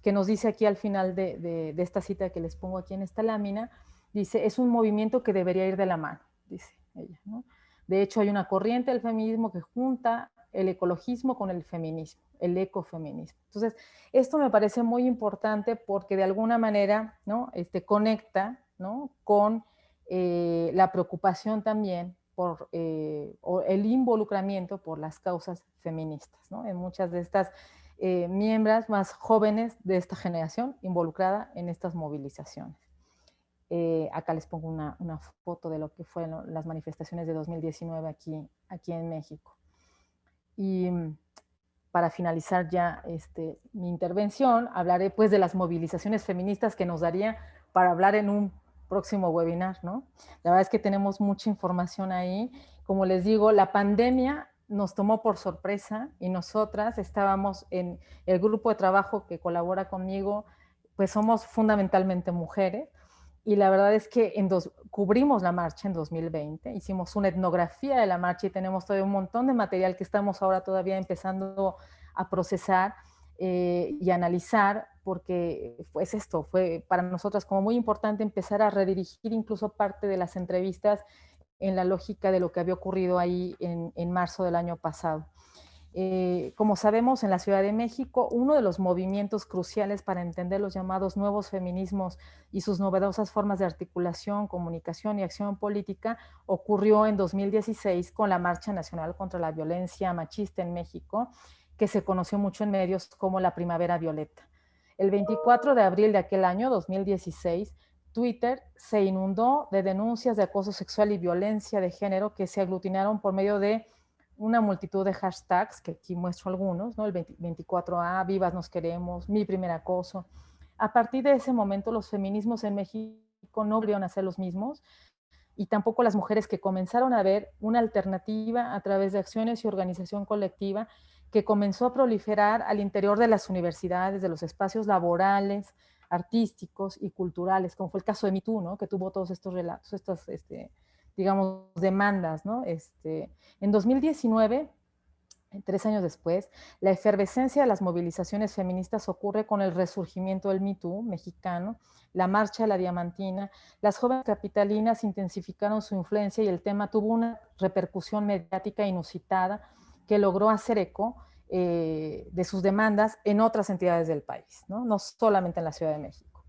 que nos dice aquí al final de esta cita que les pongo aquí en esta lámina, dice, es un movimiento que debería ir de la mano, dice ella, ¿no? De hecho, hay una corriente del feminismo que junta el ecologismo con el feminismo, el ecofeminismo. Entonces, esto me parece muy importante porque de alguna manera, ¿no? Conecta, ¿no? Con la preocupación también por o el involucramiento por las causas feministas, ¿no? En muchas de estas miembros más jóvenes de esta generación involucrada en estas movilizaciones. Acá les pongo una foto de lo que fueron las manifestaciones de 2019 aquí en México. Y para finalizar ya mi intervención, hablaré pues de las movilizaciones feministas que nos daría para hablar en un próximo webinar, ¿no? La verdad es que tenemos mucha información ahí. Como les digo, la pandemia nos tomó por sorpresa y nosotras estábamos en el grupo de trabajo que colabora conmigo, pues somos fundamentalmente mujeres, y la verdad es que cubrimos la marcha en 2020, hicimos una etnografía de la marcha y tenemos todavía un montón de material que estamos ahora todavía empezando a procesar y analizar, porque pues esto fue para nosotras como muy importante empezar a redirigir incluso parte de las entrevistas en la lógica de lo que había ocurrido ahí en marzo del año pasado. Como sabemos, en la Ciudad de México, uno de los movimientos cruciales para entender los llamados nuevos feminismos y sus novedosas formas de articulación, comunicación y acción política ocurrió en 2016 con la Marcha Nacional contra la Violencia Machista en México, que se conoció mucho en medios como la Primavera Violeta. El 24 de abril de aquel año, 2016, Twitter se inundó de denuncias de acoso sexual y violencia de género que se aglutinaron por medio de una multitud de hashtags, que aquí muestro algunos, ¿no? El 24A, Vivas nos queremos, Mi primer acoso. A partir de ese momento, los feminismos en México no volvieron a ser los mismos, y tampoco las mujeres que comenzaron a ver una alternativa a través de acciones y organización colectiva que comenzó a proliferar al interior de las universidades, de los espacios laborales, artísticos y culturales, como fue el caso de MeToo, ¿no? Que tuvo todos estos relatos, estas, digamos, demandas, ¿no? En 2019, 3 años después, la efervescencia de las movilizaciones feministas ocurre con el resurgimiento del MeToo mexicano, la marcha de la Diamantina. Las jóvenes capitalinas intensificaron su influencia y el tema tuvo una repercusión mediática inusitada que logró hacer eco de sus demandas en otras entidades del país, ¿no? No solamente en la Ciudad de México.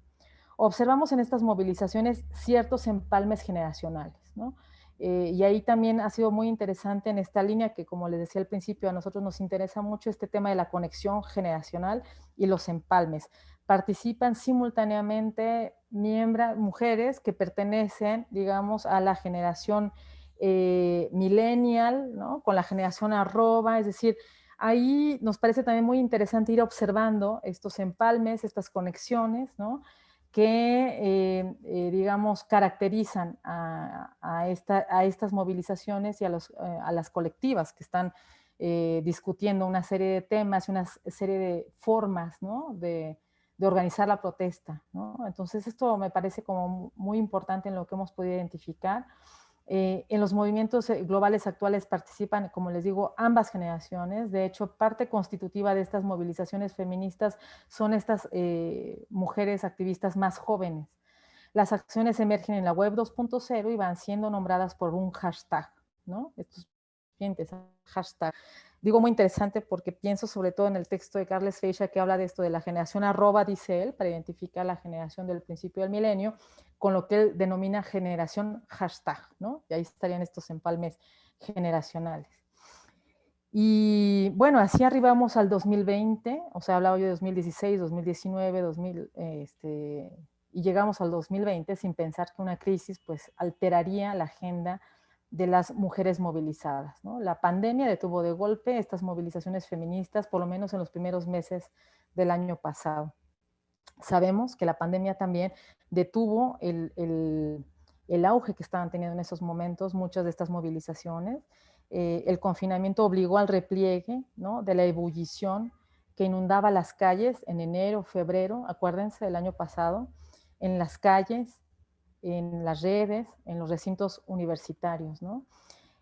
Observamos en estas movilizaciones ciertos empalmes generacionales, ¿no? Y ahí también ha sido muy interesante en esta línea que, como les decía al principio, a nosotros nos interesa mucho este tema de la conexión generacional y los empalmes. Participan simultáneamente mujeres que pertenecen, digamos, a la generación millennial, ¿no? Con la generación arroba, es decir, ahí nos parece también muy interesante ir observando estos empalmes, estas conexiones, ¿no? Que, digamos, caracterizan a estas movilizaciones y a las colectivas que están discutiendo una serie de temas y una serie de formas, ¿no? de organizar la protesta, ¿no? Entonces, esto me parece como muy importante en lo que hemos podido identificar. En los movimientos globales actuales participan, como les digo, ambas generaciones. De hecho, parte constitutiva de estas movilizaciones feministas son estas mujeres activistas más jóvenes. Las acciones emergen en la web 2.0 y van siendo nombradas por un hashtag, ¿no? Estos hashtag. Digo muy interesante porque pienso sobre todo en el texto de Carles Feixa que habla de esto de la generación arroba, dice él, para identificar la generación del principio del milenio, con lo que él denomina generación hashtag, ¿no? Y ahí estarían estos empalmes generacionales. Y bueno, así arribamos al 2020, o sea, hablaba yo de 2016, 2019, 2000, y llegamos al 2020 sin pensar que una crisis pues alteraría la agenda de las mujeres movilizadas, ¿no? La pandemia detuvo de golpe estas movilizaciones feministas, por lo menos en los primeros meses del año pasado. Sabemos que la pandemia también detuvo el auge que estaban teniendo en esos momentos muchas de estas movilizaciones. El confinamiento obligó al repliegue, ¿no?, de la ebullición que inundaba las calles en enero, febrero, acuérdense del año pasado, en las calles, en las redes, en los recintos universitarios, ¿no?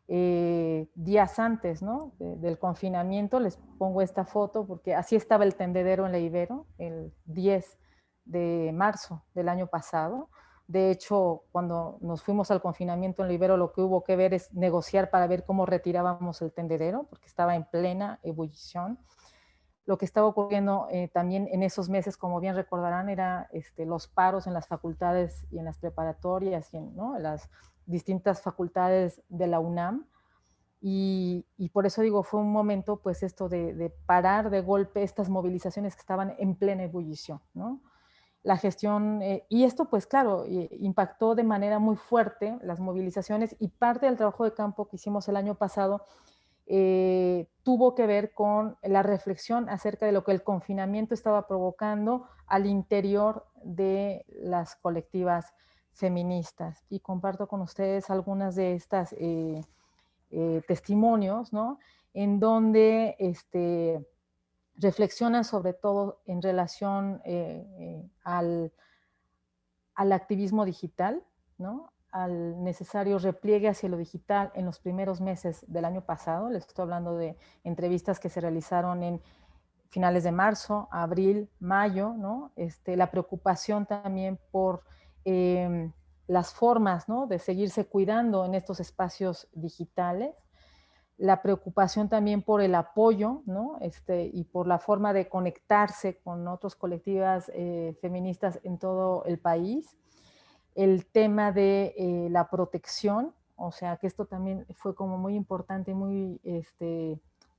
Días antes, ¿no?, del confinamiento, les pongo esta foto porque así estaba el tendedero en la Ibero el 10 de marzo del año pasado. De hecho, cuando nos fuimos al confinamiento en la Ibero, lo que hubo que ver es negociar para ver cómo retirábamos el tendedero, porque estaba en plena ebullición. Lo que estaba ocurriendo también en esos meses, como bien recordarán, era los paros en las facultades y en las preparatorias y en, ¿no?, las distintas facultades de la UNAM. Y por eso digo, fue un momento, pues esto de parar de golpe estas movilizaciones que estaban en plena ebullición, ¿no? La gestión, y esto pues claro, impactó de manera muy fuerte las movilizaciones y parte del trabajo de campo que hicimos el año pasado tuvo que ver con la reflexión acerca de lo que el confinamiento estaba provocando al interior de las colectivas feministas. Y comparto con ustedes algunas de estas testimonios, ¿no?, en donde reflexionan sobre todo en relación al activismo digital, ¿no?, al necesario repliegue hacia lo digital en los primeros meses del año pasado. Les estoy hablando de entrevistas que se realizaron en finales de marzo, abril, mayo, ¿no? La preocupación también por las formas, ¿no?, de seguirse cuidando en estos espacios digitales, la preocupación también por el apoyo, ¿no?, y por la forma de conectarse con otras colectivas feministas en todo el país, el tema de la protección, o sea, que esto también fue como muy importante y muy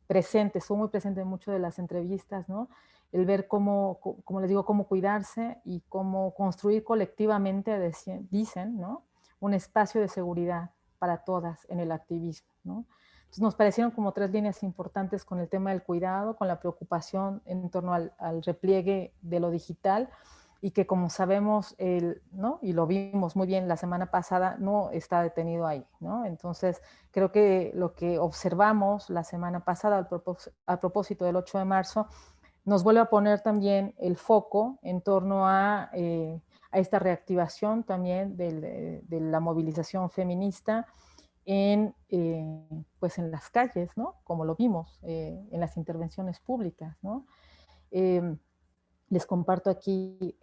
presente, estuvo muy presente en muchas de las entrevistas, ¿no? El ver cómo, como les digo, cómo cuidarse y cómo construir colectivamente, dicen, ¿no?, un espacio de seguridad para todas en el activismo, ¿no? Entonces nos parecieron como tres líneas importantes con el tema del cuidado, con la preocupación en torno al repliegue de lo digital, y que como sabemos, ¿no?, y lo vimos muy bien la semana pasada, no está detenido ahí, ¿no? Entonces, creo que lo que observamos la semana pasada a propósito del 8 de marzo, nos vuelve a poner también el foco en torno a esta reactivación también de la movilización feminista pues en las calles, ¿no?, como lo vimos en las intervenciones públicas, ¿no? Les comparto aquí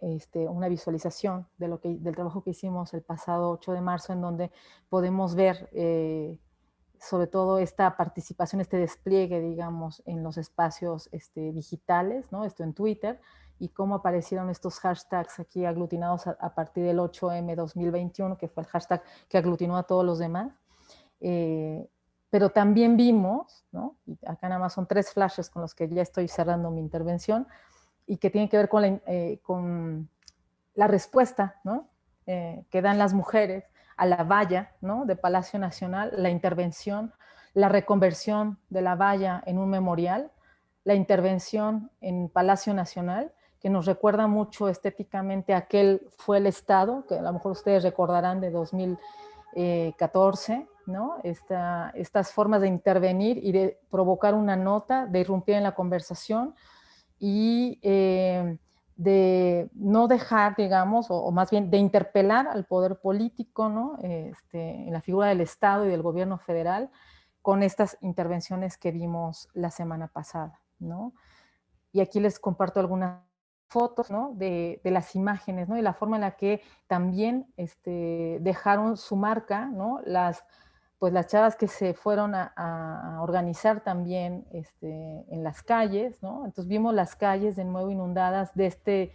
una visualización de del trabajo que hicimos el pasado 8 de marzo, en donde podemos ver sobre todo esta participación, este despliegue, digamos, en los espacios digitales, ¿no?, esto en Twitter, y cómo aparecieron estos hashtags aquí aglutinados a partir del 8M 2021, que fue el hashtag que aglutinó a todos los demás. Pero también vimos, ¿no?, y acá nada más son 3 flashes con los que ya estoy cerrando mi intervención, y que tiene que ver con la respuesta, ¿no?, que dan las mujeres a la valla, ¿no?, de Palacio Nacional, la intervención, la reconversión de la valla en un memorial, la intervención en Palacio Nacional, que nos recuerda mucho estéticamente a aquel fue el Estado, que a lo mejor ustedes recordarán de 2014, ¿no? Estas formas de intervenir y de provocar una nota, de irrumpir en la conversación y de no dejar, digamos, o más bien de interpelar al poder político, ¿no?, en la figura del Estado y del gobierno federal, con estas intervenciones que vimos la semana pasada, ¿no? Y aquí les comparto algunas fotos, ¿no?, de las imágenes, ¿no?, y la forma en la que también dejaron su marca, ¿no?, pues las chavas que se fueron a organizar también en las calles, ¿no? Entonces vimos las calles de nuevo inundadas de este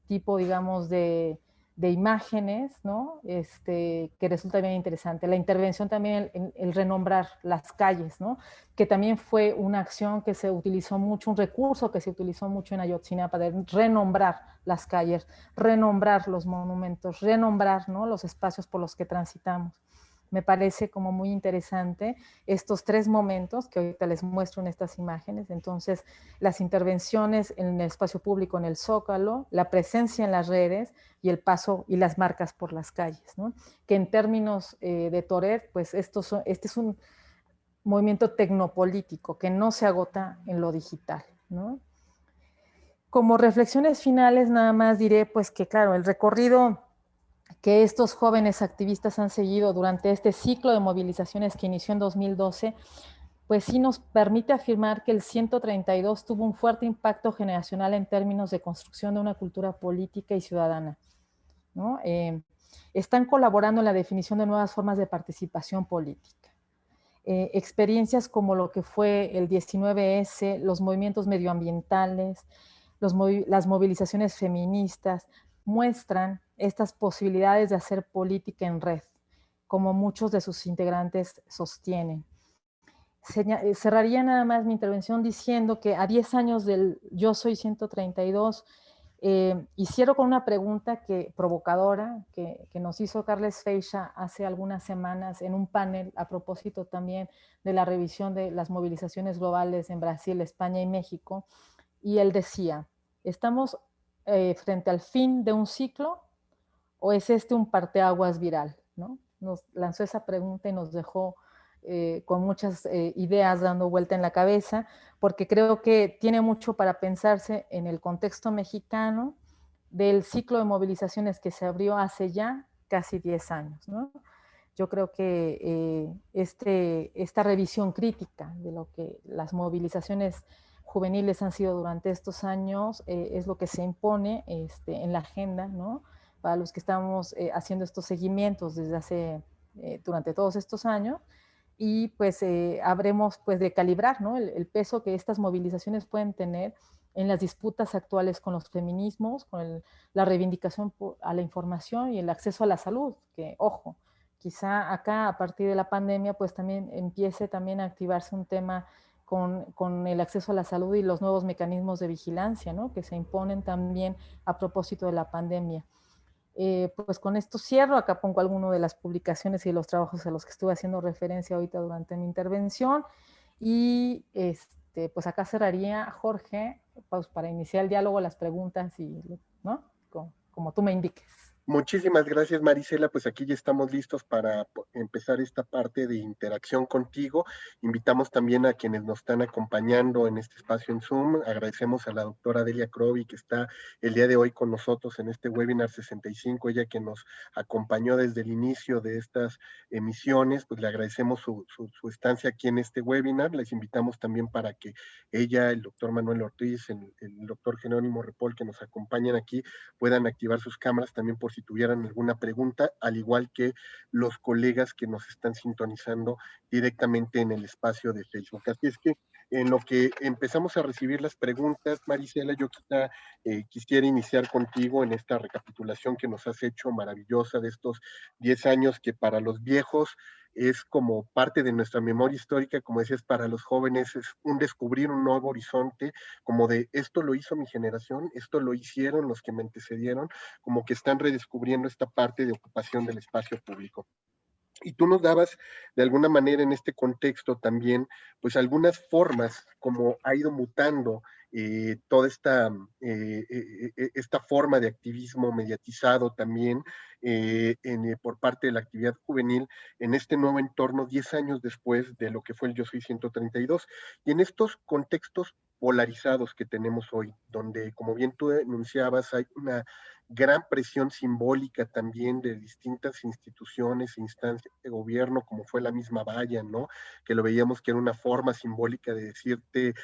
tipo, digamos, de imágenes, ¿no? Que resulta bien interesante. La intervención también, el renombrar las calles, ¿no? Que también fue una acción que se utilizó mucho, un recurso que se utilizó mucho en Ayotzinapa, de renombrar las calles, renombrar los monumentos, renombrar, ¿no? Los espacios por los que transitamos. Me parece como muy interesante estos tres momentos que ahorita les muestro en estas imágenes. Entonces, las intervenciones en el espacio público, en el Zócalo, la presencia en las redes y el paso y las marcas por las calles, ¿no? Que en términos de Toret, pues este es un movimiento tecnopolítico que no se agota en lo digital, ¿no? Como reflexiones finales, nada más diré pues que, claro, el recorrido que estos jóvenes activistas han seguido durante este ciclo de movilizaciones que inició en 2012, pues sí nos permite afirmar que el 132 tuvo un fuerte impacto generacional en términos de construcción de una cultura política y ciudadana, ¿no? Están colaborando en la definición de nuevas formas de participación política. Experiencias como lo que fue el 19S, los movimientos medioambientales, las movilizaciones feministas, muestran estas posibilidades de hacer política en red, como muchos de sus integrantes sostienen. Cerraría nada más mi intervención diciendo que a 10 años del Yo Soy 132, y cierro con una pregunta provocadora que nos hizo Carles Feixa hace algunas semanas en un panel a propósito también de la revisión de las movilizaciones globales en Brasil, España y México. Y él decía, ¿estamos frente al fin de un ciclo o es este un parteaguas viral? ¿No? Nos lanzó esa pregunta y nos dejó con muchas ideas dando vuelta en la cabeza, porque creo que tiene mucho para pensarse en el contexto mexicano del ciclo de movilizaciones que se abrió hace ya casi 10 años, ¿no? Yo creo que esta revisión crítica de lo que las movilizaciones juveniles han sido durante estos años es lo que se impone en la agenda, ¿no? Para los que estamos haciendo estos seguimientos durante todos estos años, y pues habremos pues de calibrar, ¿no? El peso que estas movilizaciones pueden tener en las disputas actuales con los feminismos, con la reivindicación a la información y el acceso a la salud, que ojo, quizá acá a partir de la pandemia pues también empiece también a activarse un tema con el acceso a la salud y los nuevos mecanismos de vigilancia, ¿no? Que se imponen también a propósito de la pandemia. Pues con esto cierro, acá pongo algunas de las publicaciones y los trabajos a los que estuve haciendo referencia ahorita durante mi intervención, y pues acá cerraría, Jorge, pues para iniciar el diálogo, las preguntas, y, ¿no? Como tú me indiques. Muchísimas gracias, Marisela. Pues aquí ya estamos listos para empezar esta parte de interacción contigo. Invitamos también a quienes nos están acompañando en este espacio en Zoom. Agradecemos a la doctora Delia Crovi, que está el día de hoy con nosotros en este webinar 65, ella que nos acompañó desde el inicio de estas emisiones. Pues le agradecemos su estancia aquí en este webinar. Les invitamos también para que ella, el doctor Manuel Ortiz, el doctor Jerónimo Repol, que nos acompañan aquí, puedan activar sus cámaras también por si tuvieran alguna pregunta, al igual que los colegas que nos están sintonizando directamente en el espacio de Facebook. Así es que en lo que empezamos a recibir las preguntas, Marisela, yo quisiera iniciar contigo en esta recapitulación que nos has hecho maravillosa de estos 10 años que para los viejos es como parte de nuestra memoria histórica, como decías, para los jóvenes es un descubrir un nuevo horizonte, como de esto lo hizo mi generación, esto lo hicieron los que me antecedieron, como que están redescubriendo esta parte de ocupación del espacio público. Y tú nos dabas de alguna manera en este contexto también, pues algunas formas como ha ido mutando toda esta forma de activismo mediatizado también por parte de la actividad juvenil en este nuevo entorno 10 años después de lo que fue el Yo Soy 132. Y en estos contextos polarizados que tenemos hoy, donde, como bien tú enunciabas, hay una gran presión simbólica también de distintas instituciones e instancias de gobierno, como fue la misma valla, ¿no? Que lo veíamos que era una forma simbólica de decirte,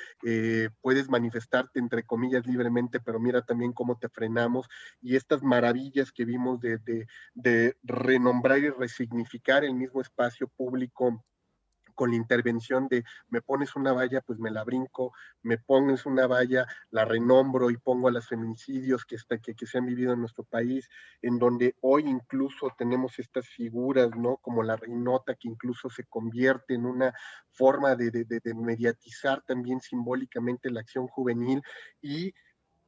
puedes manifestarte entre comillas libremente, pero mira también cómo te frenamos, y estas maravillas que vimos de renombrar y resignificar el mismo espacio público con la intervención de me pones una valla, pues me la brinco, me pones una valla, la renombro y pongo a los feminicidios que se han vivido en nuestro país, en donde hoy incluso tenemos estas figuras, ¿no? Como la reinota, que incluso se convierte en una forma de mediatizar también simbólicamente la acción juvenil, y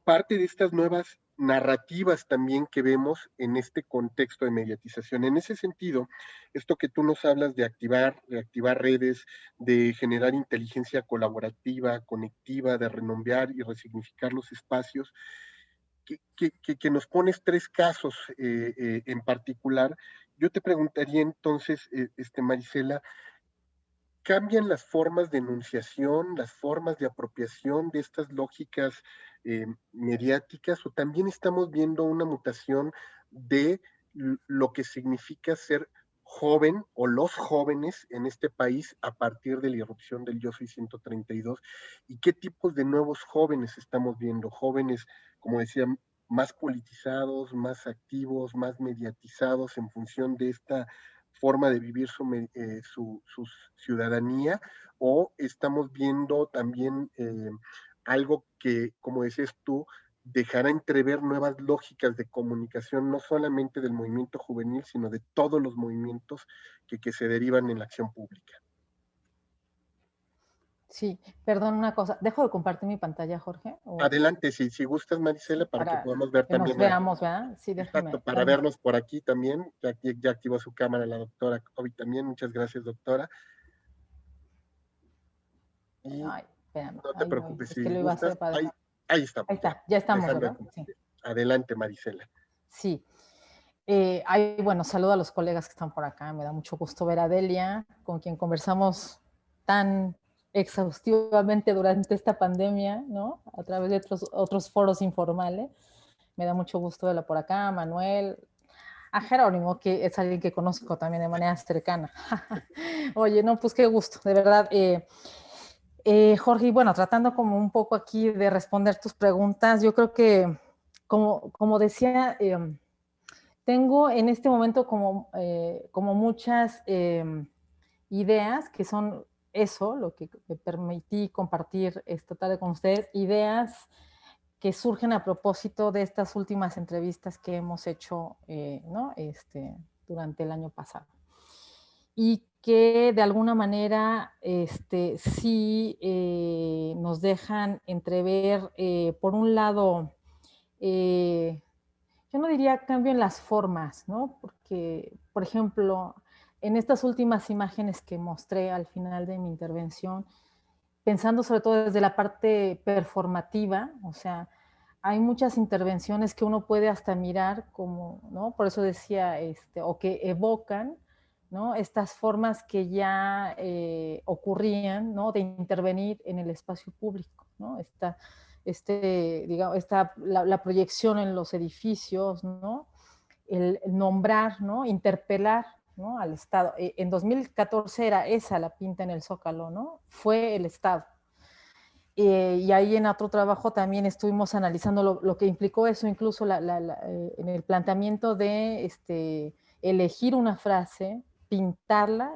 parte de estas nuevas narrativas también que vemos en este contexto de mediatización. En ese sentido, esto que tú nos hablas de activar redes, de generar inteligencia colaborativa, conectiva, de renombrar y resignificar los espacios, que nos pones tres casos en particular, yo te preguntaría entonces, Marisela, ¿cambian las formas de enunciación, las formas de apropiación de estas lógicas mediáticas, o también estamos viendo una mutación de lo que significa ser joven o los jóvenes en este país a partir de la irrupción del Yo Soy 132? ¿Y qué tipos de nuevos jóvenes estamos viendo? Jóvenes, como decía, más politizados, más activos, más mediatizados en función de esta forma de vivir su ciudadanía, o estamos viendo también algo que, como decías tú, dejará entrever nuevas lógicas de comunicación, no solamente del movimiento juvenil, sino de todos los movimientos que se derivan en la acción pública. Sí, perdón, una cosa. ¿Dejo de compartir mi pantalla, Jorge? Adelante, si gustas, Marisela, para que Para podamos ver que nos también veamos, ¿verdad? Sí, exacto, déjeme. para vernos por aquí también. Ya activó su cámara la doctora Kobe también. Muchas gracias, doctora. Y Ay, espérame, no te ahí voy. preocupes, Es que si lo iba a gustas, hacer para ahí, dejar. ahí Ahí estamos ya, está, ya estamos, dejando de ¿verdad? Sí. compartir. Adelante, Marisela. Sí. Bueno, saludo a los colegas que están por acá. Me da mucho gusto ver a Delia, con quien conversamos tan exhaustivamente durante esta pandemia, ¿no? A través de otros foros informales. Me da mucho gusto verla por acá, Manuel, a Jerónimo, que es alguien que conozco también de manera cercana. Oye, no, pues qué gusto, de verdad. Jorge, bueno, tratando como un poco aquí de responder tus preguntas, yo creo que, como decía, tengo en este momento como muchas ideas que son eso, lo que me permití compartir esta tarde con ustedes, ideas que surgen a propósito de estas últimas entrevistas que hemos hecho, ¿no? Durante el año pasado. Y que de alguna manera sí nos dejan entrever, por un lado, eh, yo no diría cambio en las formas, ¿no? Porque, por ejemplo, en estas últimas imágenes que mostré al final de mi intervención, pensando sobre todo desde la parte performativa, o sea, hay muchas intervenciones que uno puede hasta mirar como, ¿no? Por eso decía, o que evocan, ¿no? Estas formas que ya ocurrían, ¿no? De intervenir en el espacio público, ¿no? Digamos, la proyección en los edificios, ¿no? El nombrar, ¿no? Interpelar, ¿no? Al Estado. En 2014 era esa la pinta en el Zócalo, ¿no? Fue el Estado. Y ahí en otro trabajo también estuvimos analizando lo que implicó eso, incluso en el planteamiento de elegir una frase, pintarla,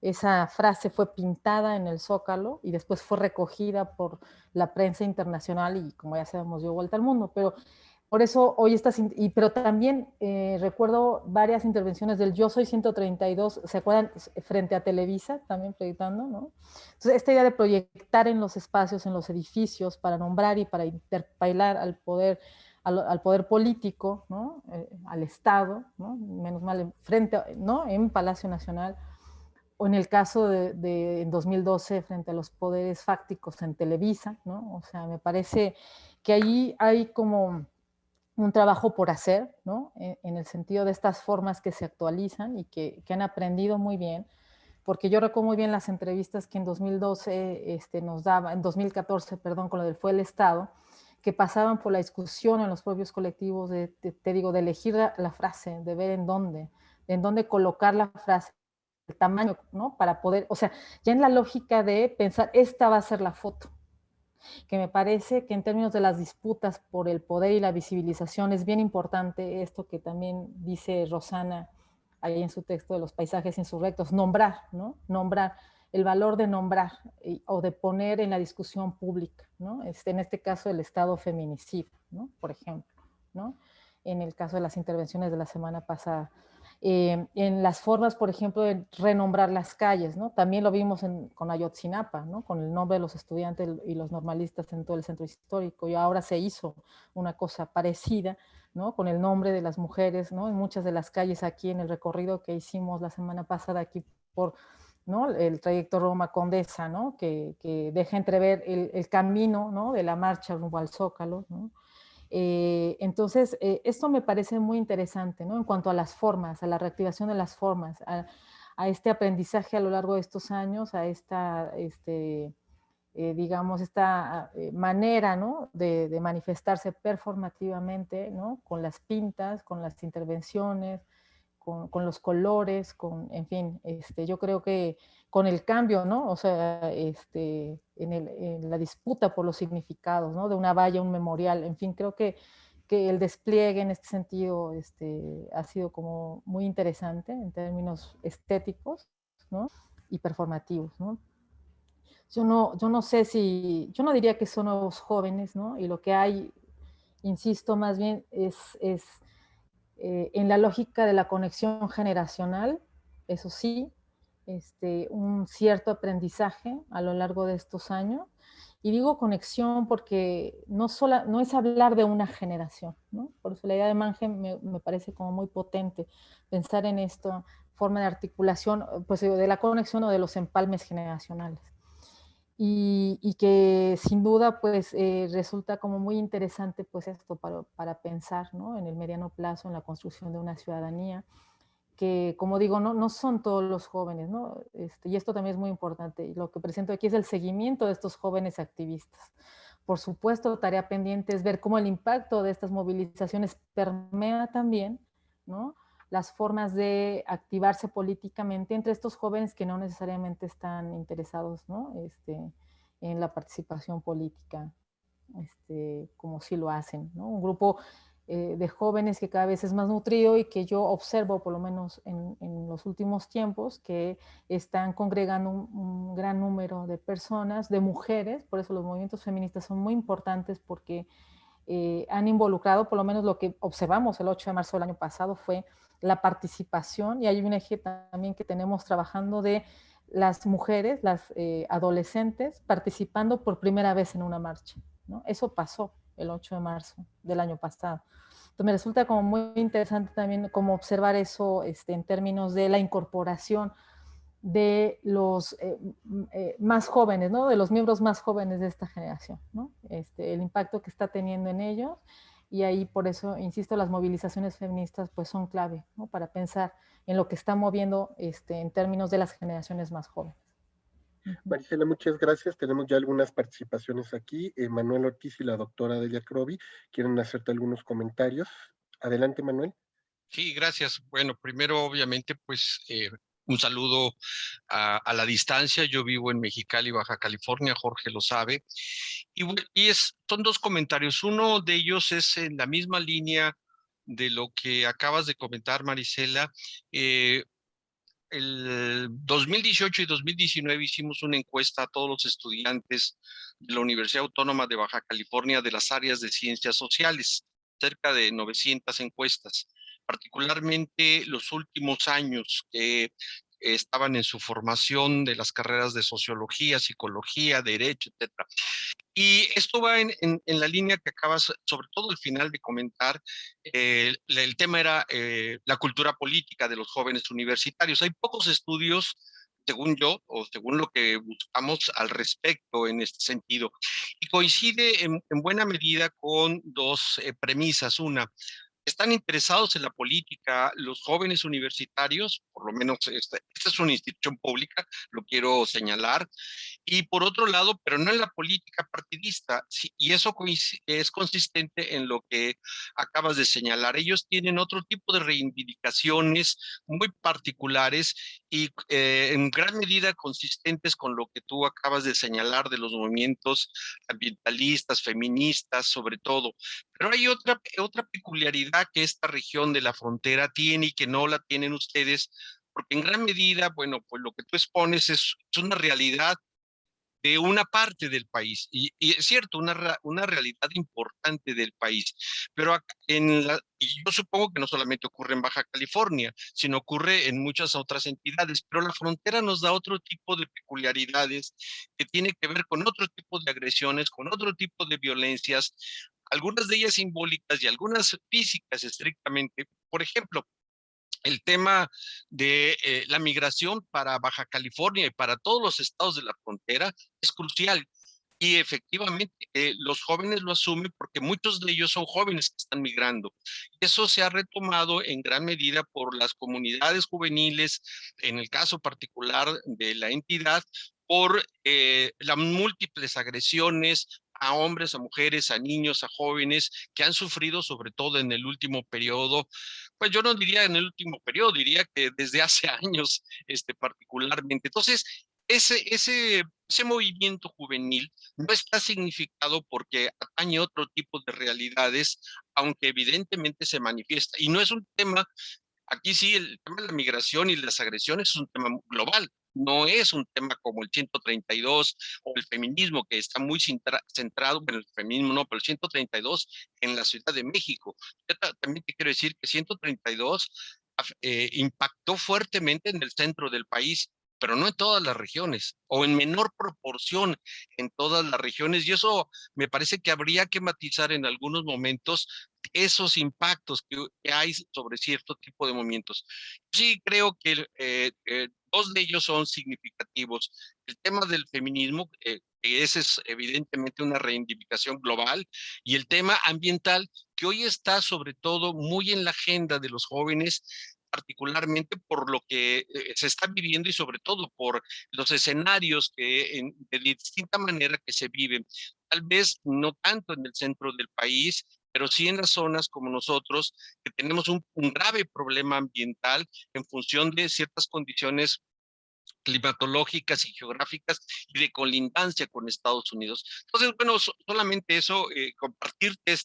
esa frase fue pintada en el Zócalo y después fue recogida por la prensa internacional y, como ya sabemos, dio vuelta al mundo. Pero por eso hoy pero también recuerdo varias intervenciones del Yo Soy 132, ¿se acuerdan? Frente a Televisa, también proyectando, ¿no? Entonces, esta idea de proyectar en los espacios, en los edificios, para nombrar y para interpelar al poder político, ¿no? Al Estado, ¿no? Menos mal, ¿no? En Palacio Nacional, o en el caso en 2012 frente a los poderes fácticos en Televisa, ¿no? O sea, me parece que ahí hay como un trabajo por hacer, ¿no? En el sentido de estas formas que se actualizan y que han aprendido muy bien, porque yo recuerdo muy bien las entrevistas que en 2012 nos daba, en 2014, perdón, con lo del Fue el Estado, que pasaban por la discusión en los propios colectivos, te digo, de elegir la frase, de ver en dónde colocar la frase, el tamaño, ¿no? Para poder, o sea, ya en la lógica de pensar, esta va a ser la foto, que me parece que en términos de las disputas por el poder y la visibilización es bien importante esto que también dice Rosana ahí en su texto de los paisajes insurrectos, nombrar, ¿no? Nombrar, el valor de nombrar o de poner en la discusión pública, ¿no? En este caso el Estado feminicidio, ¿no? Por ejemplo, ¿no? En el caso de las intervenciones de la semana pasada. En las formas, por ejemplo, de renombrar las calles, ¿no? También lo vimos con Ayotzinapa, ¿no? Con el nombre de los estudiantes y los normalistas en todo el centro histórico, y ahora se hizo una cosa parecida, ¿no? Con el nombre de las mujeres, ¿no? En muchas de las calles aquí en el recorrido que hicimos la semana pasada aquí por, ¿no? El trayecto Roma Condesa, ¿no? Que deja entrever el camino, ¿no? De la marcha rumbo al Zócalo, ¿no? Entonces, esto me parece muy interesante, ¿no? En cuanto a las formas, a la reactivación de las formas, a este aprendizaje a lo largo de estos años, a esta, digamos, esta manera, ¿no? De manifestarse performativamente, ¿no? Con las pintas, con las intervenciones, con los colores, en fin, yo creo que con el cambio, ¿no? O sea, en la disputa por los significados, ¿no? De una valla, un memorial, en fin, creo que el despliegue en este sentido ha sido como muy interesante en términos estéticos, ¿no? Y performativos, ¿no? Yo no sé si, yo no diría que son nuevos jóvenes, ¿no? Y lo que hay, insisto, más bien es en la lógica de la conexión generacional, eso sí, un cierto aprendizaje a lo largo de estos años. Y digo conexión porque no es hablar de una generación, ¿no? Por eso la idea de Mannheim me parece como muy potente, pensar en esta forma de articulación, pues de la conexión o de los empalmes generacionales. Y que sin duda pues resulta como muy interesante pues esto para pensar, ¿no? En el mediano plazo en la construcción de una ciudadanía que como digo no son todos los jóvenes, ¿no? Y esto también es muy importante, y lo que presento aquí es el seguimiento de estos jóvenes activistas. Por supuesto, tarea pendiente es ver cómo el impacto de estas movilizaciones permea también, ¿no? Las formas de activarse políticamente entre estos jóvenes que no necesariamente están interesados, ¿no? En la participación política, como sí lo hacen, ¿no? Un grupo de jóvenes que cada vez es más nutrido y que yo observo, por lo menos en los últimos tiempos, que están congregando un gran número de personas, de mujeres, por eso los movimientos feministas son muy importantes porque han involucrado, por lo menos lo que observamos el 8 de marzo del año pasado fue la participación, y hay un eje también que tenemos trabajando de las mujeres, las adolescentes, participando por primera vez en una marcha, ¿no? Eso pasó el 8 de marzo del año pasado. Entonces me resulta como muy interesante también como observar eso en términos de la incorporación de los más jóvenes, ¿no? De los miembros más jóvenes de esta generación, ¿no? El impacto que está teniendo en ellos, y ahí por eso, insisto, las movilizaciones feministas pues son clave, ¿no? Para pensar en lo que está moviendo en términos de las generaciones más jóvenes. Marisela, muchas gracias. Tenemos ya algunas participaciones aquí. Manuel Ortiz y la doctora Delia Crovi quieren hacerte algunos comentarios. Adelante, Manuel. Sí, gracias. Bueno, primero, obviamente, pues un saludo a la distancia. Yo vivo en Mexicali, Baja California, Jorge lo sabe. Son dos comentarios. Uno de ellos es en la misma línea de lo que acabas de comentar, Marisela. El 2018 y 2019 hicimos una encuesta a todos los estudiantes de la Universidad Autónoma de Baja California de las áreas de ciencias sociales, cerca de 900 encuestas, particularmente los últimos años que estaban en su formación de las carreras de sociología, psicología, derecho, etcétera. Y esto va en la línea que acabas, sobre todo al final de comentar, el tema era la cultura política de los jóvenes universitarios. Hay pocos estudios, según yo, o según lo que buscamos al respecto en este sentido, y coincide en buena medida con dos premisas. Una, están interesados en la política, los jóvenes universitarios, por lo menos esta es una institución pública, lo quiero señalar, y por otro lado, pero no en la política partidista, y eso es consistente en lo que acabas de señalar. Ellos tienen otro tipo de reivindicaciones muy particulares y en gran medida consistentes con lo que tú acabas de señalar de los movimientos ambientalistas, feministas, sobre todo. Pero hay otra peculiaridad que esta región de la frontera tiene y que no la tienen ustedes, porque en gran medida, bueno, pues lo que tú expones es una realidad de una parte del país, y es cierto, una realidad importante del país, pero y yo supongo que no solamente ocurre en Baja California, sino ocurre en muchas otras entidades, pero la frontera nos da otro tipo de peculiaridades que tiene que ver con otro tipo de agresiones, con otro tipo de violencias, algunas de ellas simbólicas y algunas físicas estrictamente. Por ejemplo, el tema de la migración para Baja California y para todos los estados de la frontera es crucial. Y efectivamente, los jóvenes lo asumen porque muchos de ellos son jóvenes que están migrando. Eso se ha retomado en gran medida por las comunidades juveniles, en el caso particular de la entidad, por las múltiples agresiones a hombres, a mujeres, a niños, a jóvenes que han sufrido, sobre todo en el último periodo. Pues yo no diría en el último periodo, diría que desde hace años, particularmente. Entonces, ese movimiento juvenil no está significado porque atañe otro tipo de realidades, aunque evidentemente se manifiesta. Y no es un tema, aquí sí, el tema de la migración y las agresiones es un tema global. No es un tema como el 132 o el feminismo, que está muy centrado, bueno, el feminismo no, pero el 132 en la Ciudad de México. Yo también te quiero decir que 132 impactó fuertemente en el centro del país, pero no en todas las regiones, o en menor proporción en todas las regiones, y eso me parece que habría que matizar en algunos momentos esos impactos que hay sobre cierto tipo de movimientos. Sí creo que dos de ellos son significativos. El tema del feminismo, que ese es evidentemente una reivindicación global, y el tema ambiental, que hoy está sobre todo muy en la agenda de los jóvenes, particularmente por lo que se está viviendo y sobre todo por los escenarios de distinta manera que se viven. Tal vez no tanto en el centro del país, pero sí en las zonas como nosotros, que tenemos un grave problema ambiental en función de ciertas condiciones climatológicas y geográficas y de colindancia con Estados Unidos. Entonces, bueno, solamente eso, compartirte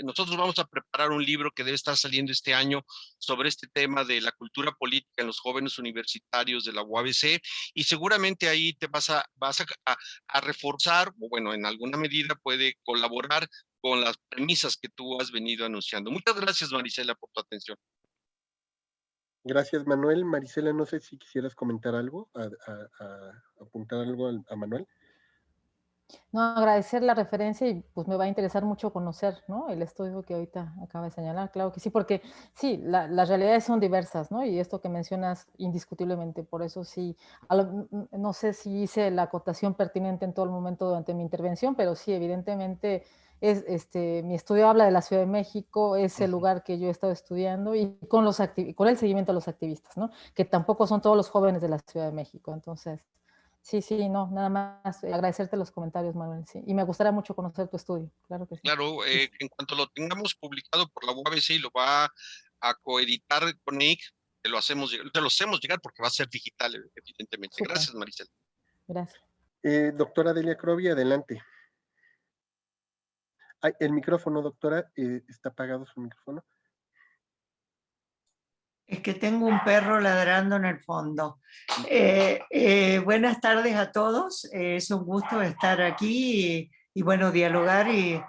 nosotros vamos a preparar un libro que debe estar saliendo este año sobre este tema de la cultura política en los jóvenes universitarios de la UABC, y seguramente ahí te vas a reforzar, o bueno, en alguna medida puede colaborar con las premisas que tú has venido anunciando. Muchas gracias, Marisela, por tu atención. Gracias, Manuel. Marisela, no sé si quisieras comentar algo, apuntar algo a Manuel. No, agradecer la referencia y pues me va a interesar mucho conocer, ¿no? El estudio que ahorita acaba de señalar, claro que sí, porque sí, las realidades son diversas, ¿no? Y esto que mencionas indiscutiblemente, por eso sí, no sé si hice la acotación pertinente en todo el momento durante mi intervención, pero sí, evidentemente mi estudio habla de la Ciudad de México, es el lugar que yo he estado estudiando y con el seguimiento a los activistas, ¿no? Que tampoco son todos los jóvenes de la Ciudad de México, entonces... Sí, sí, no, nada más agradecerte los comentarios, Manuel, sí. Y me gustaría mucho conocer tu estudio, claro que sí. Claro, en cuanto lo tengamos publicado por la UABC y lo va a coeditar con NIC, te lo hacemos llegar porque va a ser digital, evidentemente. Súper. Gracias, Maricel. Gracias. Doctora Delia Crovi, adelante. Ay, el micrófono, doctora, ¿está apagado su micrófono? Es que tengo un perro ladrando en el fondo. Buenas tardes a todos. Es un gusto estar aquí y bueno, dialogar y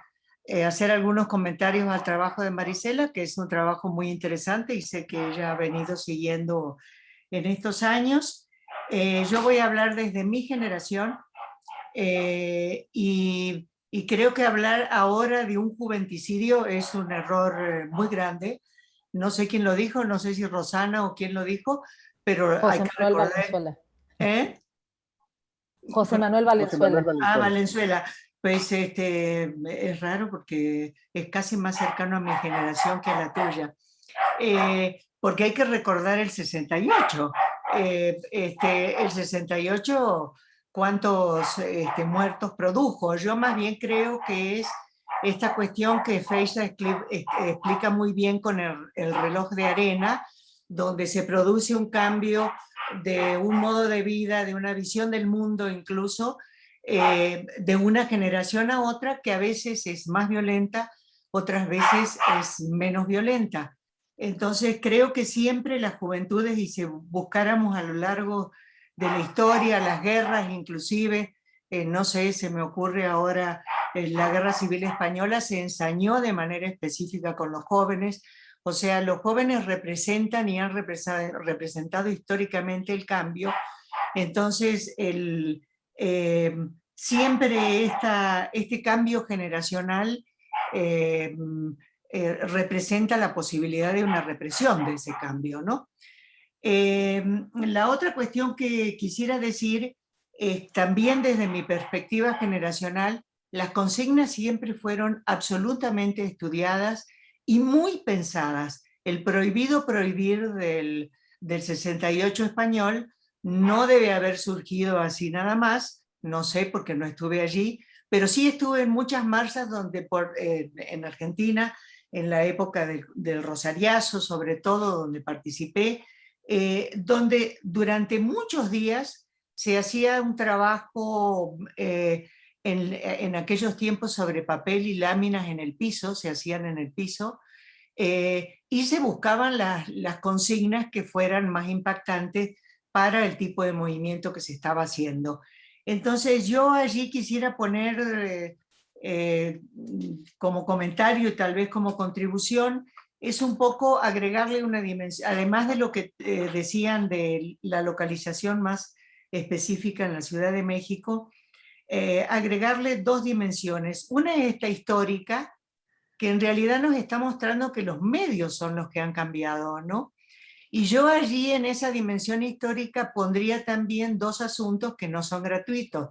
hacer algunos comentarios al trabajo de Marisela, que es un trabajo muy interesante y sé que ella ha venido siguiendo en estos años. Yo voy a hablar desde mi generación y creo que hablar ahora de un juventicidio es un error muy grande. No sé quién lo dijo, no sé si Rosana o quién lo dijo, pero José hay que Manuel recordar... Valenzuela. ¿Eh? José Manuel Valenzuela. Ah, Valenzuela. Pues es raro porque es casi más cercano a mi generación que a la tuya. Porque hay que recordar el 68. El 68, ¿cuántos muertos produjo? Yo más bien creo que es esta cuestión que Feixa explica muy bien con el reloj de arena, donde se produce un cambio de un modo de vida, de una visión del mundo incluso, de una generación a otra, que a veces es más violenta, otras veces es menos violenta. Entonces creo que siempre las juventudes, y si buscáramos a lo largo de la historia, las guerras inclusive, no sé, se me ocurre ahora, la Guerra Civil Española se ensañó de manera específica con los jóvenes, o sea, los jóvenes representan y han representado históricamente el cambio. Entonces, siempre este cambio generacional representa la posibilidad de una represión de ese cambio, ¿no? La otra cuestión que quisiera decir es también desde mi perspectiva generacional, las consignas siempre fueron absolutamente estudiadas y muy pensadas. El prohibido prohibir del 68 español no debe haber surgido así nada más, no sé porque no estuve allí, pero sí estuve en muchas marchas donde en Argentina, en la época del Rosariazo, sobre todo, donde participé, donde durante muchos días se hacía un trabajo en aquellos tiempos sobre papel y láminas en el piso, se hacían en el piso, y se buscaban las consignas que fueran más impactantes para el tipo de movimiento que se estaba haciendo. Entonces yo allí quisiera poner como comentario y tal vez como contribución, es un poco agregarle una dimensión, además de lo que decían de la localización más específica en la Ciudad de México, agregarle dos dimensiones. Una es esta histórica, que en realidad nos está mostrando que los medios son los que han cambiado, ¿no? Y yo allí en esa dimensión histórica pondría también dos asuntos que no son gratuitos.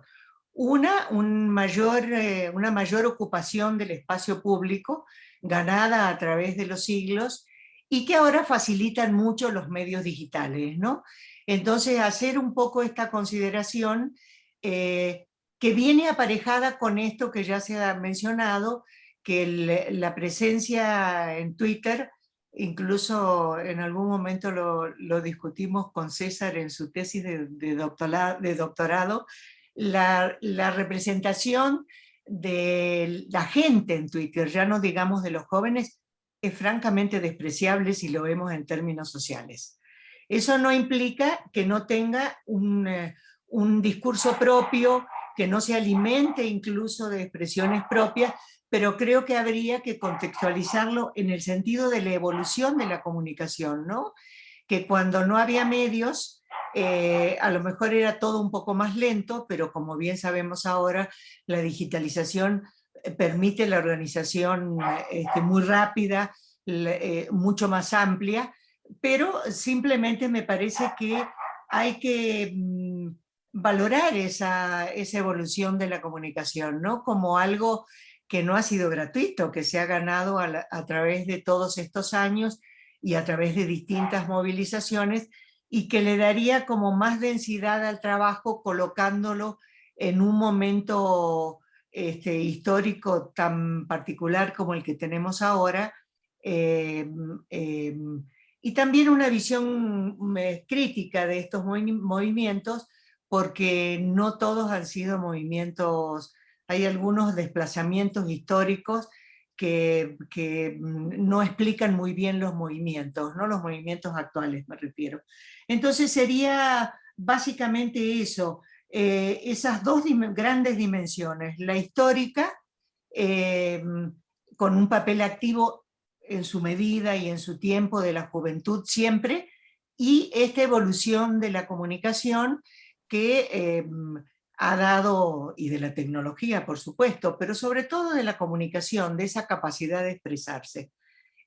Una mayor ocupación del espacio público, ganada a través de los siglos, y que ahora facilitan mucho los medios digitales, ¿no? Entonces, hacer un poco esta consideración que viene aparejada con esto que ya se ha mencionado, que la presencia en Twitter, incluso en algún momento lo discutimos con César en su tesis de doctorado, la representación de la gente en Twitter, ya no digamos de los jóvenes, es francamente despreciable si lo vemos en términos sociales. Eso no implica que no tenga un discurso propio, que no se alimente incluso de expresiones propias, pero creo que habría que contextualizarlo en el sentido de la evolución de la comunicación, ¿no? Que cuando no había medios, a lo mejor era todo un poco más lento, pero como bien sabemos ahora, la digitalización permite la organización muy rápida, mucho más amplia, pero simplemente me parece que hay que valorar esa evolución de la comunicación, ¿no? Como algo que no ha sido gratuito, que se ha ganado a través de todos estos años y a través de distintas movilizaciones, y que le daría como más densidad al trabajo colocándolo en un momento histórico tan particular como el que tenemos ahora, y también una visión crítica de estos movimientos, porque no todos han sido movimientos, hay algunos desplazamientos históricos que no explican muy bien los movimientos, ¿no? Los movimientos actuales me refiero. Entonces sería básicamente eso, esas dos grandes dimensiones, la histórica, con un papel activo en su medida y en su tiempo de la juventud siempre, y esta evolución de la comunicación que ha dado, y de la tecnología por supuesto, pero sobre todo de la comunicación, de esa capacidad de expresarse.